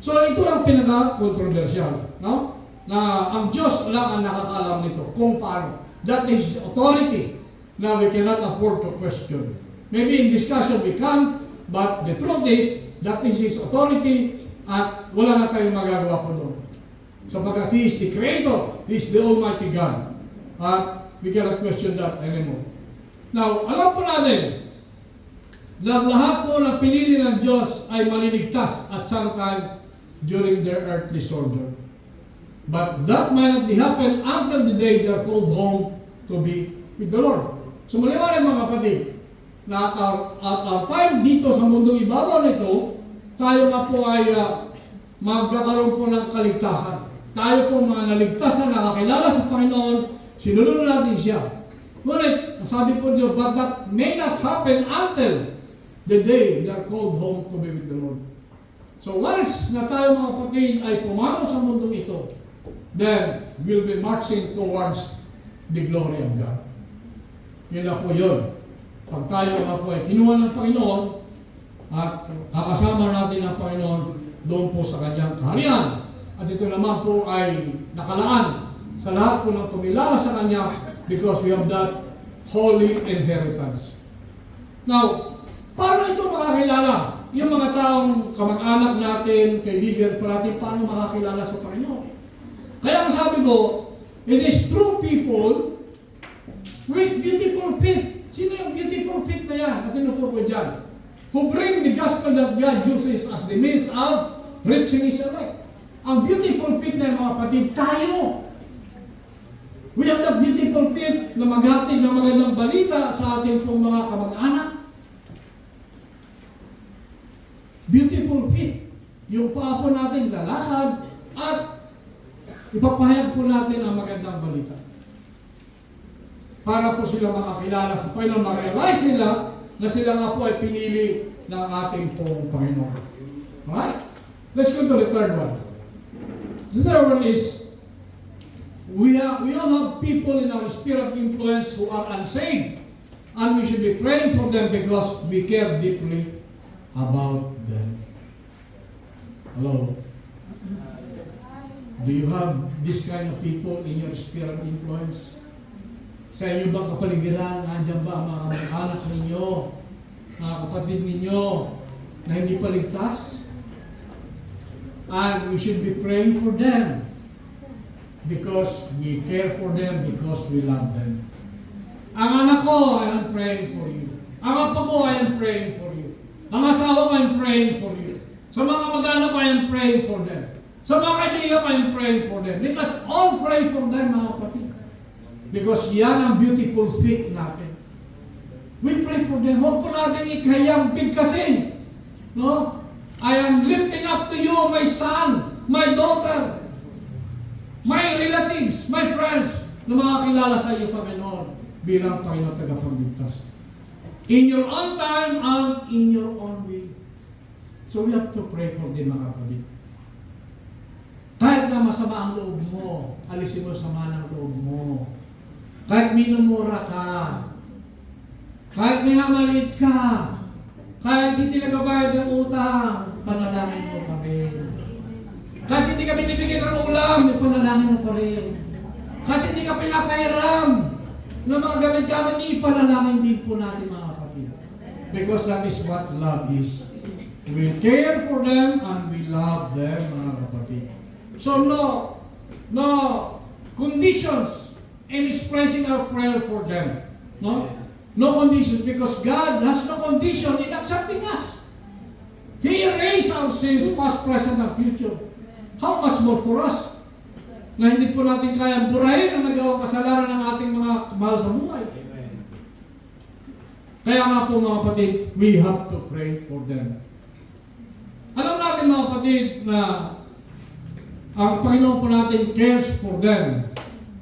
So, ito ang pinaka-controversial. No? Na ang Diyos lang ang nakakaalam nito kung paano. That is authority na we cannot afford to question. Maybe in discussion we can, but the truth is, that is His authority at wala na tayong magagawa po doon. Sapagkat He is the Creator, He is the Almighty God. At we cannot question that anymore. Now, alam po natin na lahat po ng pinili ng Diyos ay maliligtas at some time during their earthly sojourn. But that might not be happen until the day they are called home to be with the Lord. So maliwanag mga kapatid, na at our time dito sa mundong ibabaw nito, tayo nga po ay magkakaroon po ng kaligtasan. Tayo po mga naligtas na nakakilala sa Panginoon, sinunod natin siya. Ngunit, sabi po Diyos, but that may not happen until the day they are called home to be with the Lord. So once na tayo mga kapatid ay pumanaw sa mundong ito, then we'll be marching towards the glory of God. Yun na po yun. Pag tayo nga po ay kinuha ng Panginoon at kakasama natin ang Panginoon doon po sa kanyang kaharian. At ito naman po ay nakalaan sa lahat po ng kumilala sa kanya because we have that holy inheritance. Now, paano ito makakilala? Yung mga taong kamag-anak natin, kaibigan pa natin, paano makakilala sa Panginoon? Kaya ang sabi ko, it is true people with beautiful feet. Sino yung beautiful feet na yan? At tinutukoy dyan. Who bring the gospel that God uses as the means of reaching His elect. Ang beautiful feet na yung mga kapatid, tayo. We have that beautiful beautiful feet na maghatid ng magandang balita sa ating pong mga kamag-anak. Beautiful feet. Yung paa po natin lalakad at ipapahayag po natin ang magandang balita. Para po sila makakilala sa Panginoon, ma-realize nila na sila nga po ay pinili ng ating pong Panginoon. Alright? Let's go to the third one. The third one is, we all have people in our sphere of influence who are unsaved. And we should be praying for them because we care deeply about them. Hello? Do you have this kind of people in your sphere of influence? Sa inyo bang kapaligiran, nandiyan ba ang mga kamag-anak ninyo, mga kapatid ninyo, na hindi pa ligtas? And we should be praying for them because we care for them, because we love them. Ang anak ko, I am praying for you. Ang apo ko, I am praying for you. Ang asawa ko, I am praying for you. Sa mga kamag-anak ko, I am praying for them. Sa mga kaibigan ko, I am praying for them. Let us all pray for them, mga kapatid. Because yan ang beautiful faith natin. We pray for them. Huwag po natin ikayang bigkasin. No? I am lifting up to you, my son, my daughter, my relatives, my friends, na makakilala sa iyo, Panginoon, bilang Panginoon tagapagligtas. In your own time and in your own way. So we have to pray for them, mga kapatid. Kahit na masama ang loob mo, alisin mo sama ng loob mo. Kahit minumura ka, kahit minamaliit ka, kahit hindi nagbabayad ng utang, panalangin mo pa rin. Kahit hindi ka binibigyan ng ulam, panalangin mo pa rin. Kahit hindi ka pinapahiram ng mga gamit-gamit, ipanalangin din po natin, mga kapatid. Because that is what love is. We care for them and we love them, mga kapatid. So no conditions in expressing our prayer for them. No conditions, because God has no condition in accepting us. He erased our sins, past, present, and future. How much more for us? Na hindi po natin kayang burahin ang nagawang kasalanan ng ating mga mahal sa buhay. Kaya nga po, mga kapatid, we have to pray for them. Alam natin, mga kapatid, na ang Panginoon po natin cares for them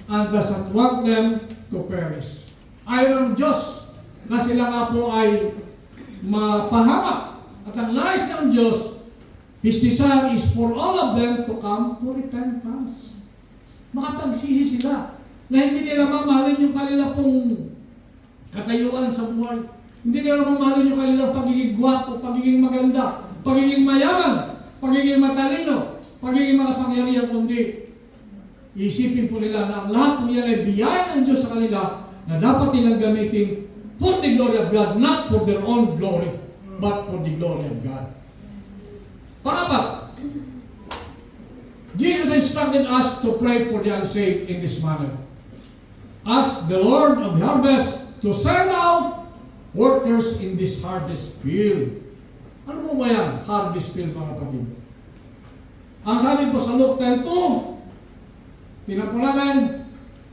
and doesn't want them to perish. Ayaw ng Diyos na sila nga po ay mapahamak. At ang nais ng Diyos, His desire is for all of them to come to repentance. Makapagsisi sila na hindi nila mamahalin yung kanila pong katayuan sa buhay. Hindi nila mamahalin yung kanilang pagiging gwapo, pagiging maganda, pagiging mayaman, pagiging matalino, pagiging makapangyarihan, kundi isipin po nila na ang lahat po yan ay biyaya ng Diyos sa kanila na dapat nilang gamitin for the glory of God, not for their own glory, but for the glory of God. Pangapat, Jesus instructed us to pray for the unsaved in this manner. Ask the Lord of the harvest to send out workers in this harvest field. Ano po ba yan? Harvest field, mga kapatid. Ang sabi po sa Luke 10:2, pinapulagan,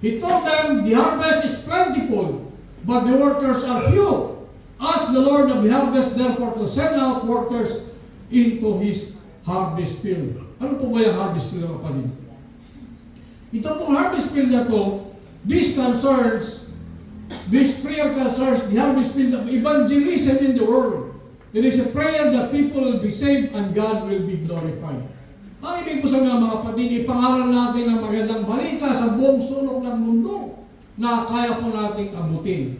He told them, the harvest is plentiful, but the workers are few. Ask the Lord of the harvest, therefore, to send out workers into His harvest field. Ano po ba yung harvest field, mga kapatid? Ito pong harvest field na to, this prayer concerns the harvest field of evangelism in the world. It is a prayer that people will be saved and God will be glorified. Ang ibig ko sabihin, mga kapatid, ipangaral natin ang magandang balita sa buong sulok ng mundo na kaya po nating abutin.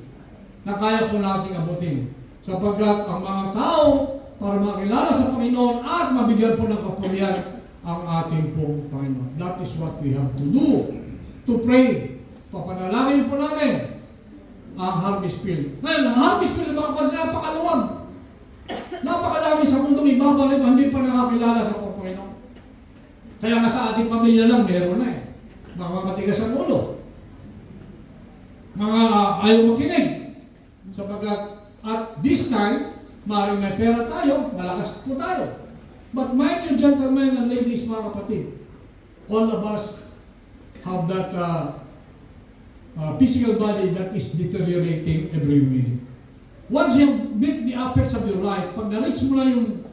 Sapagkat ang mga tao, para makilala sa Panginoon at mabigyan po ng kapulian ang ating pong Panginoon. That is what we have to do. To pray. Papanalangin po natin ang harvest field. Ngayon, ang harvest field, mga kapatid, napakaluwag. Napakadami sa mundo, may babalik, hindi pa nakakilala sa Panginoon. Kaya nga sa ating pamilya lang, meron na eh. Mga matigas ang ulo. Mga ayaw makinig. Sapagkat at this time, maaaring may pera tayo, malakas po tayo. But mind you, gentlemen and ladies, mga kapatid, all of us have that physical body that is deteriorating every minute. Once you have met the apex of your life, pag na-reach mo na yung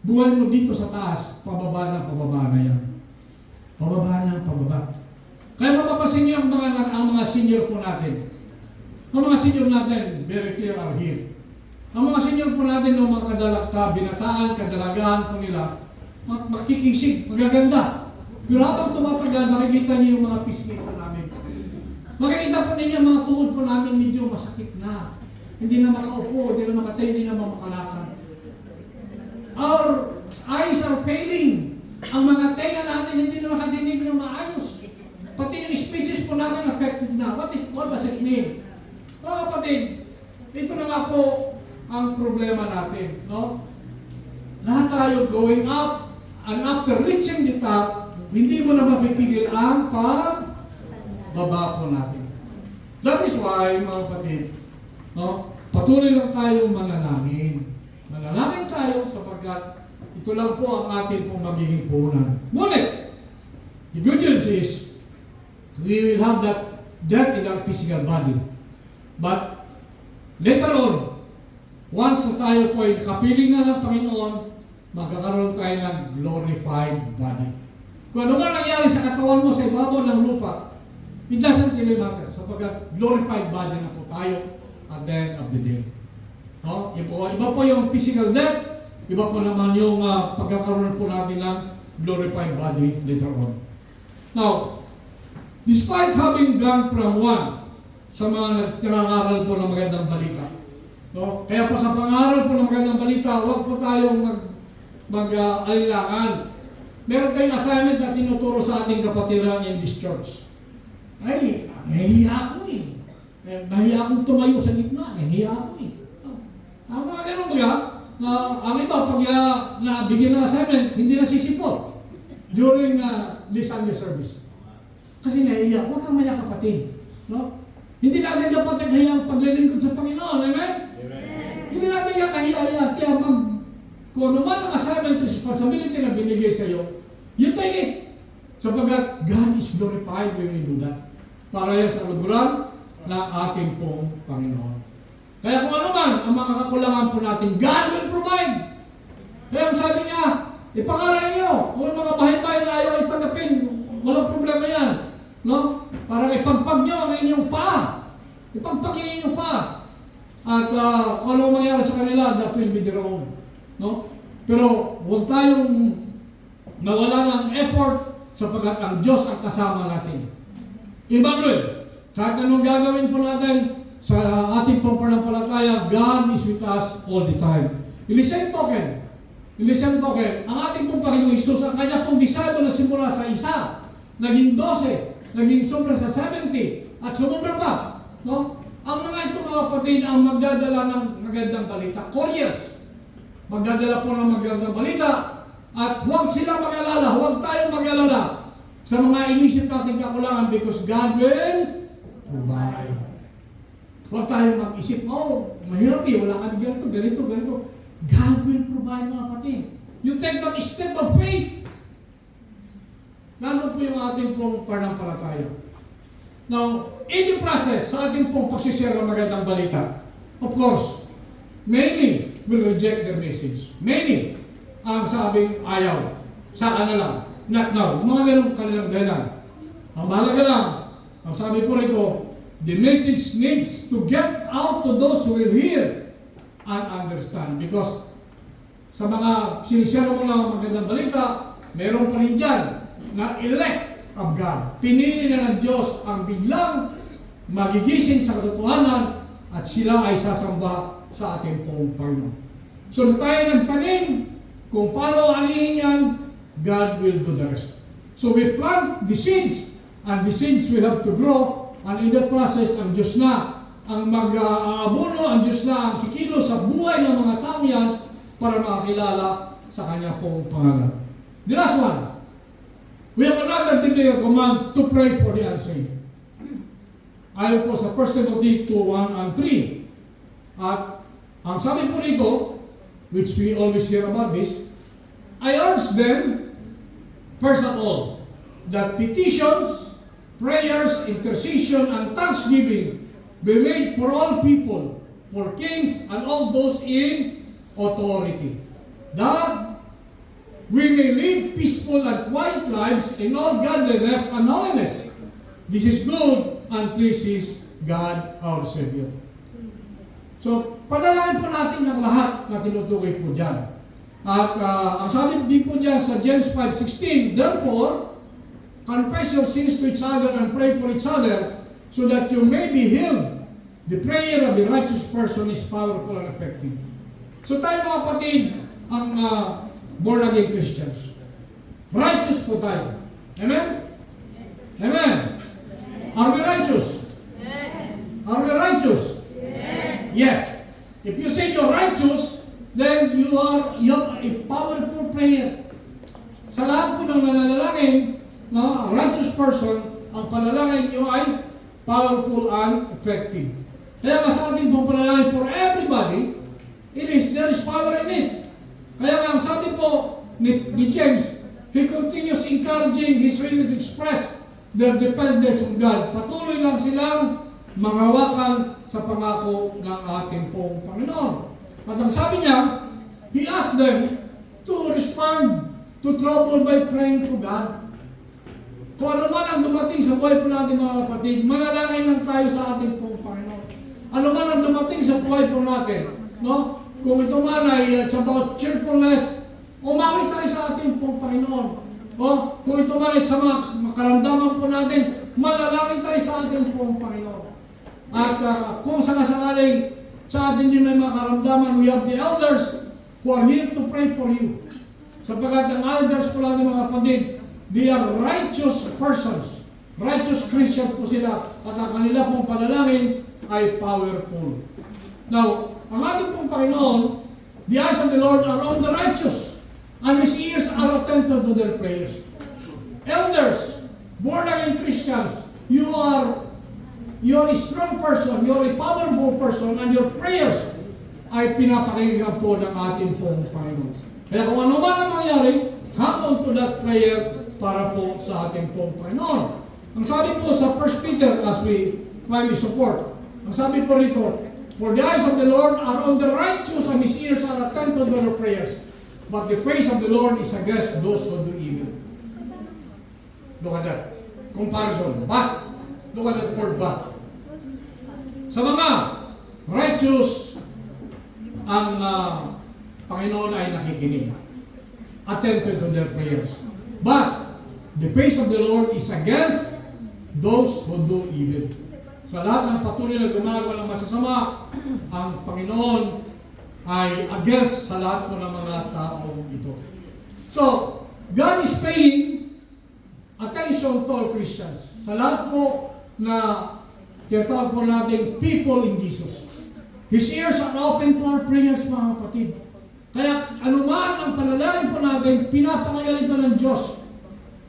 buhay mo dito sa taas, pababa na yan. Pababa na, pababa. Kaya mapapasin niyo ang mga senior po natin. Ang mga senior natin, very clear are here. Ang mga senior po natin, ng mga binataan, kadalagaan po nila, makikisig, magaganda. Pero habang tumatagal, makikita niyo yung mga pisngi po namin. Makikita po ninyo ang mga tuhod po namin medyo masakit na. Hindi na makaupo, hindi na makatayo, hindi na makalakad. Our eyes are failing. Ang mga tenga natin hindi na makadinig ng maayos. Pati yung speeches po natin affected na. What does it mean? Mga kapatid, ito na nga po ang problema natin. No? Lahat tayo going up, and after reaching the top, hindi mo na mapipigil ang pagbaba po natin. That is why, mga kapatid, no? Patuloy lang tayo manalangin. Manalangin tayo sapagkat ito lang po ang atin pong magiging puhunan. Ngunit, the good news is, we will have that in our physical body. But, later on, once na tayo po ay nakapiling na ng Panginoon, magkakaroon tayo ng glorified body. Kung ano man nangyari sa katawan mo sa ibabaw ng lupa, it doesn't really matter sapagkat glorified body na po tayo at the end of the day. No? Iba po yung physical death, iba po naman yung pagkakaroon po natin ng glorified body later on. Now, despite having gone from one sa mga nagtirangaral po ng magandang balita, no? Kaya pa sa pangaral po ng magandang balita, huwag po tayong mag-alilangan. Meron tayong assignment na tinuturo sa ating kapatiran in this church. Ay, nahiya ako eh. Nahiya akong tumayo sa gitna. Nahiya ako eh. Ang mga ganun mga, ang iba pag nabigyan ng assignment, hindi na sisipot during this Sunday service. Kasi nahiya. Huwag kang maya kapatid. No? Hindi natin dapat naghiya ang paglilingkod sa Panginoon. Amen? Amen. Hindi natin kahiya. Kaya kung ano man ang assignment, responsibility na binigay sa iyo, you take it. Sapagkat God is glorified when we do that. Para yan sa luguran ng ating pong Panginoon. Kaya kung ano man ang makakakulangan po natin, God will provide. Kaya ang sabi niya, ipangaral niyo. Kung mga bahay-bahay na ayaw ay tanggapin, walang problema yan. No? Para ipagpag niyo ang inyong paa. Ipagpagin inyong paa. At kung ano mangyari sa kanila, that will be their own. No? Pero huwag tayong nawala ng effort sapagkat ang Diyos ang kasama natin. Emmanuel, kahit anong gagawin po natin sa ating pong pananampalataya, God is with us all the time. In the same token, ang ating pong Panginoong Isus, ang kanya pong disciple na simula sa isa, naging 12, naging sobra sa 70, at sumubra pa. No? Ang mga ito mga kapatid ang magdadala ng magandang balita. Couriers, magdadala po ng magandang balita, at huwag sila mag-alala, huwag tayong mag-alala sa mga inisip natin kakulangan because God will provide. Huwag tayong mag-isip, mahirap wala ka ganito. God will provide mga kapatid. You take that step of faith. Lalo po yung ating pong pananampalataya. Now, in the process, sa ating pong pagsishare ng magandang balita, of course, many will reject their message. Many ang sabing ayaw. Saka na lang. Not now. Mga ganun kanilang dahilan. Ang mahalaga lang, ang sabi po rito, the message needs to get out to those who will hear and understand. Because sa mga sinishare mo ng magandang balita, meron pa rin dyan na elect of God. Pinili na ng Diyos ang biglang magigising sa katotohanan at sila ay sasamba sa ating pong Panginoon. So tayo nagtanim kung paano anihin yan, God will do the rest. So we plant the seeds, and the seeds will have to grow, and in that process, ang Diyos na ang mag-aabono, ang Diyos na ang kikilo sa buhay ng mga tao yan para makakilala sa Kanya pong pangalan. The last one, we have another biblical command to pray for the unsaved. Ayon po sa 1 Timothy 2:1 and 3. At ang sabi po rito, which we always hear about this, I urge them, first of all, that petitions, prayers, intercession, and thanksgiving be made for all people, for kings and all those in authority, that we may live peaceful and quiet lives in all godliness and holiness. This is good and pleases God our Savior. So, padalain po natin ang lahat na tinutukoy po dyan. At ang sabi din po dyan sa James 5:16, therefore, confess your sins to each other and pray for each other so that you may be healed. The prayer of the righteous person is powerful and effective. So tayo mga kapatid, ang born again Christians. Righteous po tayo. Amen? Amen? Are we righteous? Are we righteous? Yes. If you say you're righteous, then you have a powerful prayer. Sa lahat po ng nananalangin, no, a righteous person, ang panalangin nyo ay powerful and effective. Kaya nga sa ating pong panalangin for everybody, there is power in it. Kaya nga ang sabi po ni James, he continues encouraging his readers to express their dependence on God. Patuloy lang silang manghawakan sa pangako ng ating pong Panginoon. At ang sabi niya, he asked them to respond to trouble by praying to God. Kung ano man ang dumating sa buhay po natin mga kapatid, manalangin lang tayo sa ating pong Panginoon. Ano man ang dumating sa buhay po natin, no? Kung ito man ay it's about cheerfulness, umawi tayo sa ating pong Panginoon. O, kung ito man ay sa mga makaramdaman po natin, manalangin tayo sa ating pong Panginoon. At kung sangasangaling sa atin din may makaramdaman, we have the elders who are here to pray for you. Sapagkat ang elders po natin mga kapatid, they are righteous persons. Righteous Christians po sila at ang kanila pong panalangin ay powerful. Now, ang ating pong Panginoon, the eyes of the Lord are on the righteous and His ears are attentive to their prayers. Elders, born-again Christians, you are a strong person, you are a powerful person, and your prayers ay pinapakinggan po ng ating pong Panginoon. Kaya kung ano man ang mangyari, hang on to that prayer para po sa ating pong Panginoon. Ang sabi po sa 1 Peter, as we finally support, ang sabi po rito, for the eyes of the Lord are on the righteous and His ears are attentive to their prayers. But the face of the Lord is against those who do evil. Look at that. Comparison. But, look at that word but. Sa mga righteous, ang Panginoon ay nakikinig. Attentive to their prayers. But, the face of the Lord is against those who do evil. Sa lahat ng patuloy na gumagawa ng masasama, ang Panginoon ay against sa lahat po ng mga taong ito. So, God is paying attention to all Christians. Sa lahat po na tinatawag po natin people in Jesus. His ears are open to our prayers, mga kapatid. Kaya anuman ang panalangin po natin, pinapakinggan ito ng Diyos.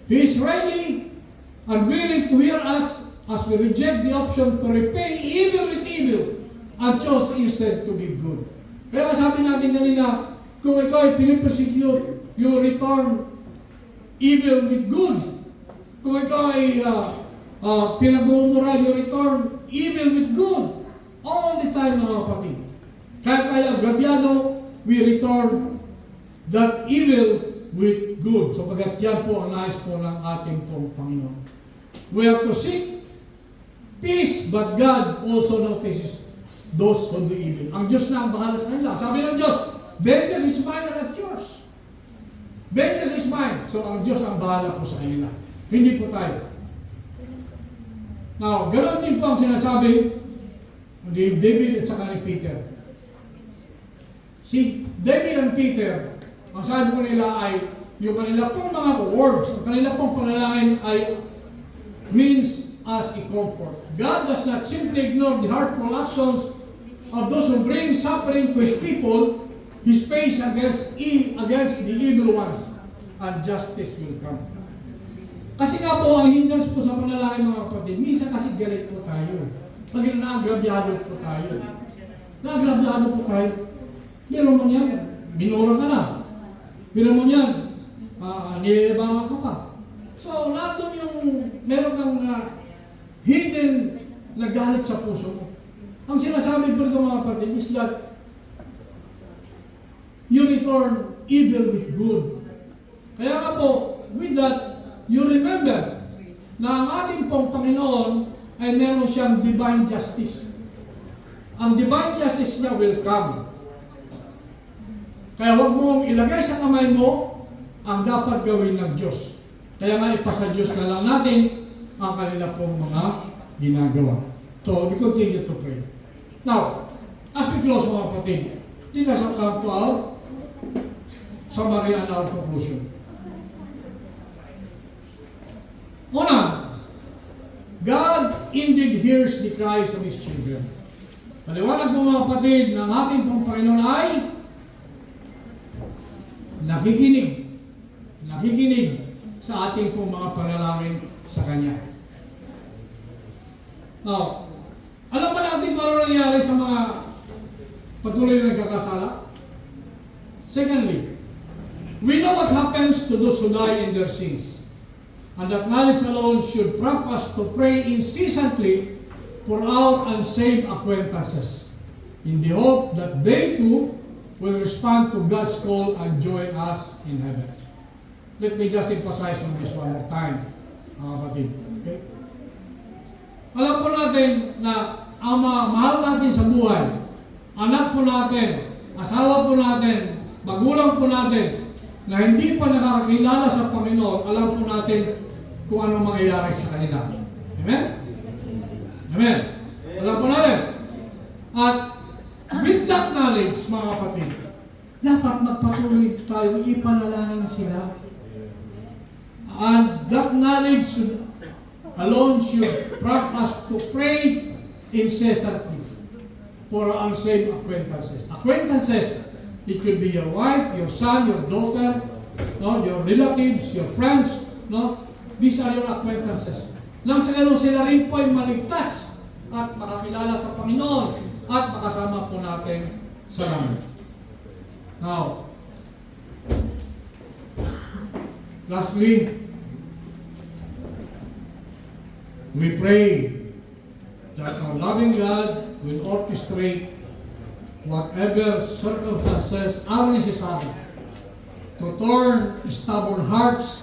He is ready and willing to hear us as we reject the option to repay evil with evil and chose instead to give good. Kaya sabi natin kanina, kung ikaw ay pinipersecute, you return evil with good. Kung ikaw ay pinagmumura, you return evil with good. All the time, mga kapatid. Kaya tayo agrabyado, we return that evil with good. So pagkat yan po ang nais po ng ating pong Panginoon. We have to seek peace, but God also notices those who do evil. Ang Diyos na ang bahala sa kanila. Sabi ng Diyos, vengeance is mine and not yours. Vengeance is mine. So ang Diyos ang bahala po sa kanila. Hindi po tayo. Now, ganoon din po ang sinasabi ni David at saka ni Peter. Si David and Peter, ang sabi po nila ay yung kanila pong mga words, ang kanila pong panalangin ay means as a comfort. God does not simply ignore the hurtful actions of those who bring suffering to His people. His face against the evil ones, and justice will come. Kasi nga po, ang hindrance po sa panalangin mga kapatid, minsan kasi galit po tayo. Pag naagrabyado po tayo. Naagrabyado po tayo. Biro mo niyan, binura ka na. Biro mo niyan, niyayabangan ka pa. So, lahat doon yung meron kang hidden na galit sa puso mo. Ang sinasabi po ng mga kapatid is that you return evil with good. Kaya nga po, with that, you remember na ang ating pong Panginoon ay meron siyang divine justice. Ang divine justice niya will come. Kaya huwag mong ilagay sa kamay mo ang dapat gawin ng Diyos. Kaya nga ipasa Diyos na lang natin ang kanila pong mga ginagawa. So, we continue to pray. Now, as we close mga kapatid, let us come to our summary and our conclusion. Una, God indeed hears the cries of His children. Paliwanag po mga kapatid ng ating pong Panginoon ay nakikinig sa ating pong mga panalangin sa Kanya. Now, alam ba natin kung ano nangyari sa mga patuloy na nagkakasala? Secondly, we know what happens to those who die in their sins. And that knowledge alone should prompt us to pray incessantly for our unsaved acquaintances, in the hope that they too will respond to God's call and join us in heaven. Let me just emphasize on this one more time, mga kapatid. Okay? Alam po natin na ang mga mahal natin sa buhay, anak po natin, asawa po natin, magulang po natin, na hindi pa nakakakilala sa Panginoon, alam po natin kung ano mangyayari sa kanila. Amen? Amen? Alam po natin. At with that knowledge, mga kapatid, dapat magpatuloy tayo, ipanalangin sila. And that knowledge alone should prompt us to pray incessantly for our unsaved acquaintances. Acquaintances, it could be your wife, your son, your daughter, no, your relatives, your friends, no? These are your acquaintances. Nang sa ganun sila rin po ay maligtas at makakilala sa Panginoon at makasama po natin sa langit. Now, lastly, we pray that our loving God will orchestrate whatever circumstances are necessary to turn stubborn hearts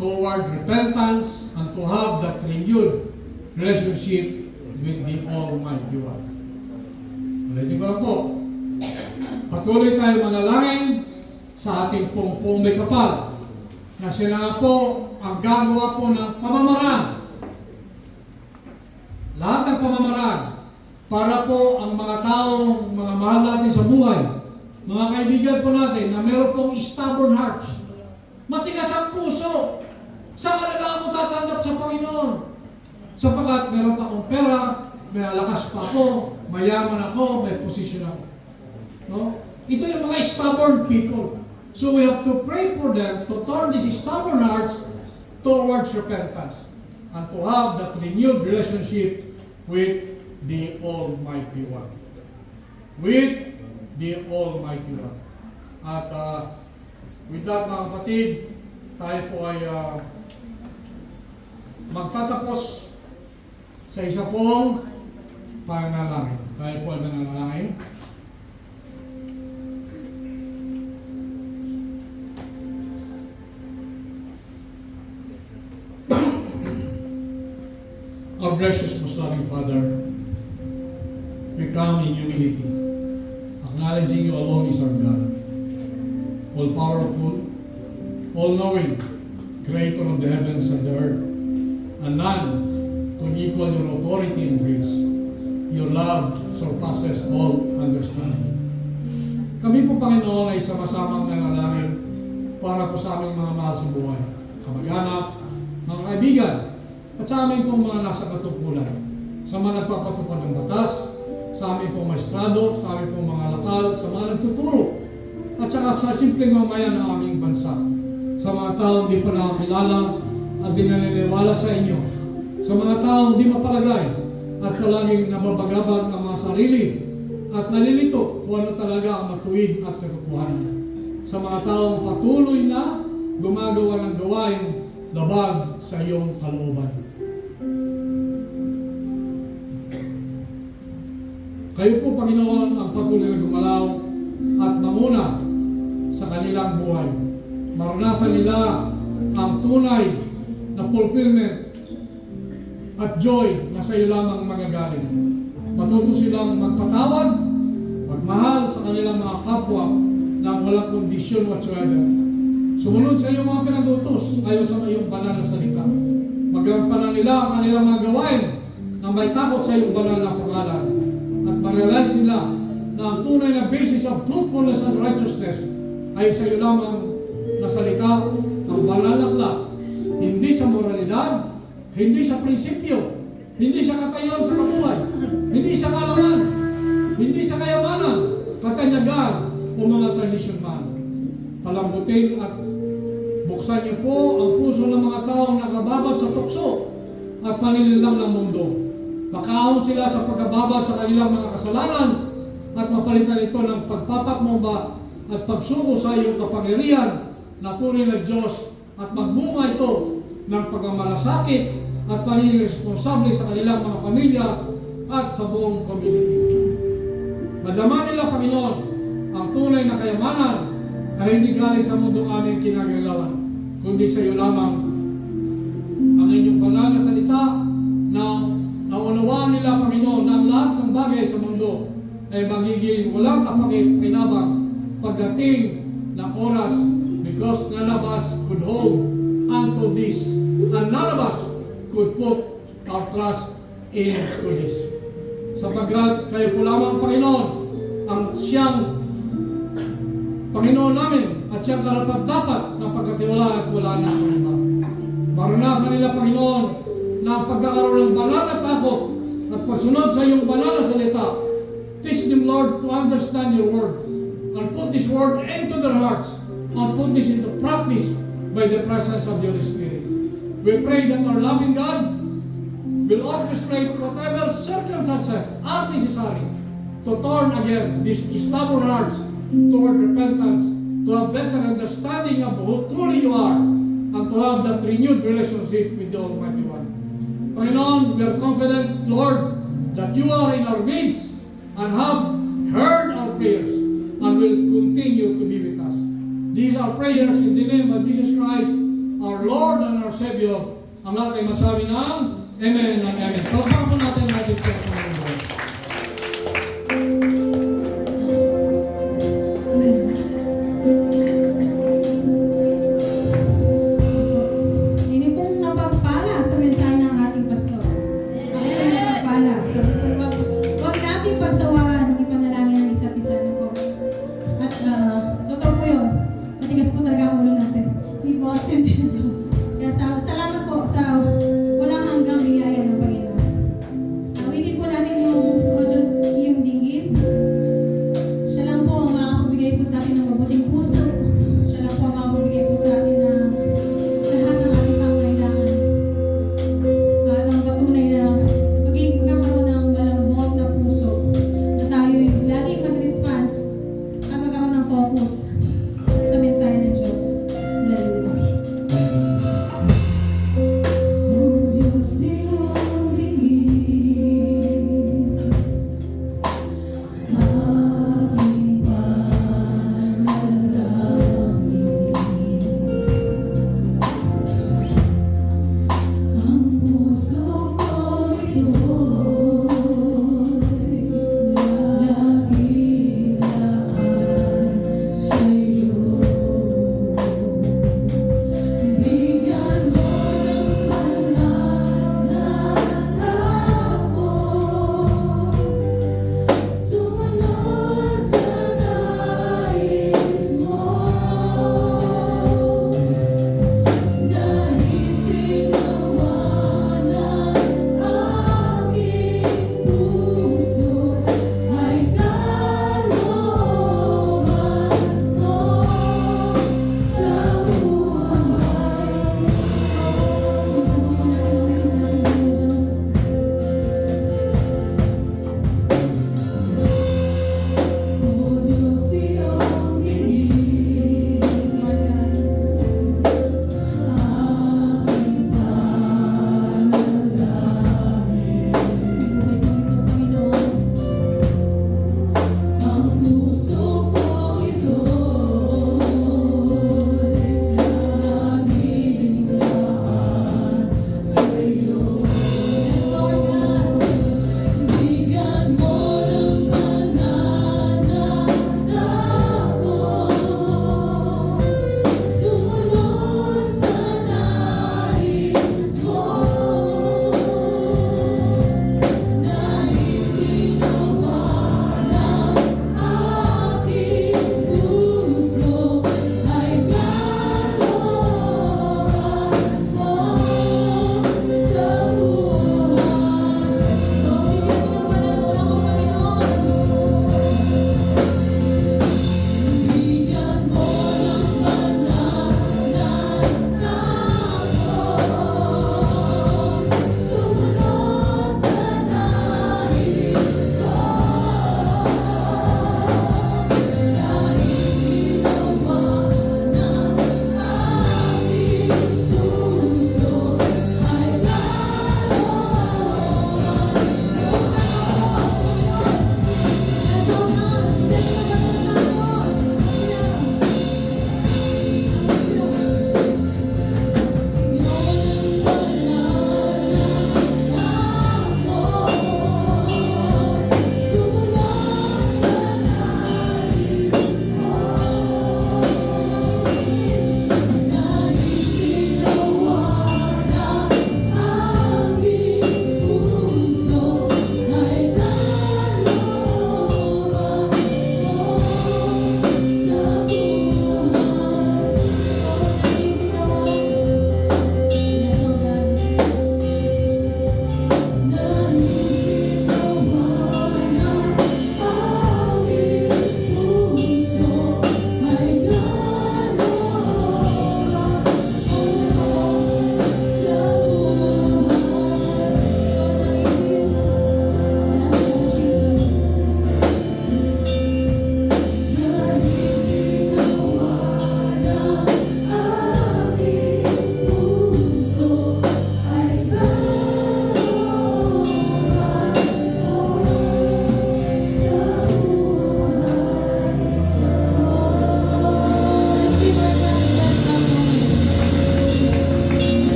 toward repentance and to have that renewed relationship with the Almighty One. Ulitin ko lang po, patuloy tayo manalangin sa ating pong may kapal na sila nga po ang gagawa po ng pamamaraan. Lahat ng pamamaraan para po ang mga taong mga mahal natin sa buhay, mga kaibigan po natin na meron pong stubborn hearts, matigas ang puso, saan ka na ako tatanggap sa Panginoon? Sapagkat meron pa akong pera, may lakas pa ako, mayaman ako, may posisyon ako. No? Ito yung mga stubborn people. So we have to pray for them to turn these stubborn hearts towards repentance and to have that renewed relationship with the Almighty One. With the Almighty One. At with that mga kapatid, tayo po ay magtatapos sa isa pong panalangin. Tayo po ay nanalangin. Our gracious, most loving Father, we come in humility, acknowledging you alone is our God, all-powerful, all-knowing, creator of the heavens and the earth, and none could equal your authority and grace. Your love surpasses all understanding. Kami po, Panginoon, ay sama-samang nanalangin para po sa aming mga mahal sa buhay, kamag-anak, mga kaibigan, at sa amin pong mga nasa katungkulan, sa mga nagpapatupad ng batas, sa amin pong maestrado, sa amin pong mga lakal, sa mga nagtuturo, at saka sa simpleng mamayan ng aming bansa, sa mga taong di pa nakakilala at di naniniwala sa inyo, sa mga taong di mapalagay at palaging nababagabag ang mga sarili at nalilito kung ano talaga ang matuwid at katotohanan, sa mga taong patuloy na gumagawa ng gawain labag sa iyong kalooban. Kayo po, Panginoon, ang patuloy na gumalaw at manguna sa kanilang buhay. Maranasan nila ang tunay na fulfillment at joy na sa iyo lamang magagaling. Matuto silang magpatawad, magmahal sa kanilang mga kapwa na walang kondisyon whatsoever. Sumunod sa iyong mga pinag-utos ayon sa iyong banal na salita. Magampanan nila ang kanilang mga gawain na may takot sa iyong banal na pangalan. At ma-realize nila na ang tunay na basis of truthfulness and righteousness ay sa iyo lamang na salita ng banal na aklat. Hindi sa moralidad, hindi sa prinsipyo, hindi sa katayuan sa kabuhay, hindi sa kaalaman, hindi sa kayamanan, katanyagan o mga tradisyon man. Palambutin at buksan niyo po ang puso ng mga taong nakababad sa tukso at paninilang ng mundo. Makaahon sila sa pagkababad sa kanilang mga kasalanan at mapalitan ito ng pagpapakmumba at pagsuko sa iyong kapangyarihan na tunay na Diyos at magbunga ito ng pagmamalasakit at pagiging responsable sa kanilang mga pamilya at sa buong community. Madama nila, Panginoon, ang tunay na kayamanan ay hindi galing sa mundong aming kinagalawan, kundi sa iyo lamang. Ang inyong banal na salita na naunawaan nila, Panginoon, na ang lahat ng bagay sa mundo ay magiging walang kapakipakinabang pagdating ng oras, because none of us could hold unto this, and none of us could put our trust into this. Sapagkat kayo po lamang, Panginoon, ang siyang Panginoon namin at siyang karapat-dapat ng pagkatiwalaan at wala na ang iba. Maranasan nila, Panginoon, na ang pagkakaroon ng banal na takot at pagsunod sa iyong banal na salita. Teach them, Lord, to understand your word and put this word into their hearts and put this into practice by the presence of the Holy Spirit. We pray that our loving God will orchestrate whatever circumstances are necessary to turn again these stubborn hearts toward repentance, to have better understanding of who truly you are, and to have that renewed relationship with the Almighty One. Panginoon, we are confident, Lord, that you are in our midst and have heard our prayers and will continue to be with us. These are prayers in the name of Jesus Christ, our Lord and our Savior. Ang lahat ay magsabi ng Amen and Amen. Palakpakan po natin ang ating Panginoon.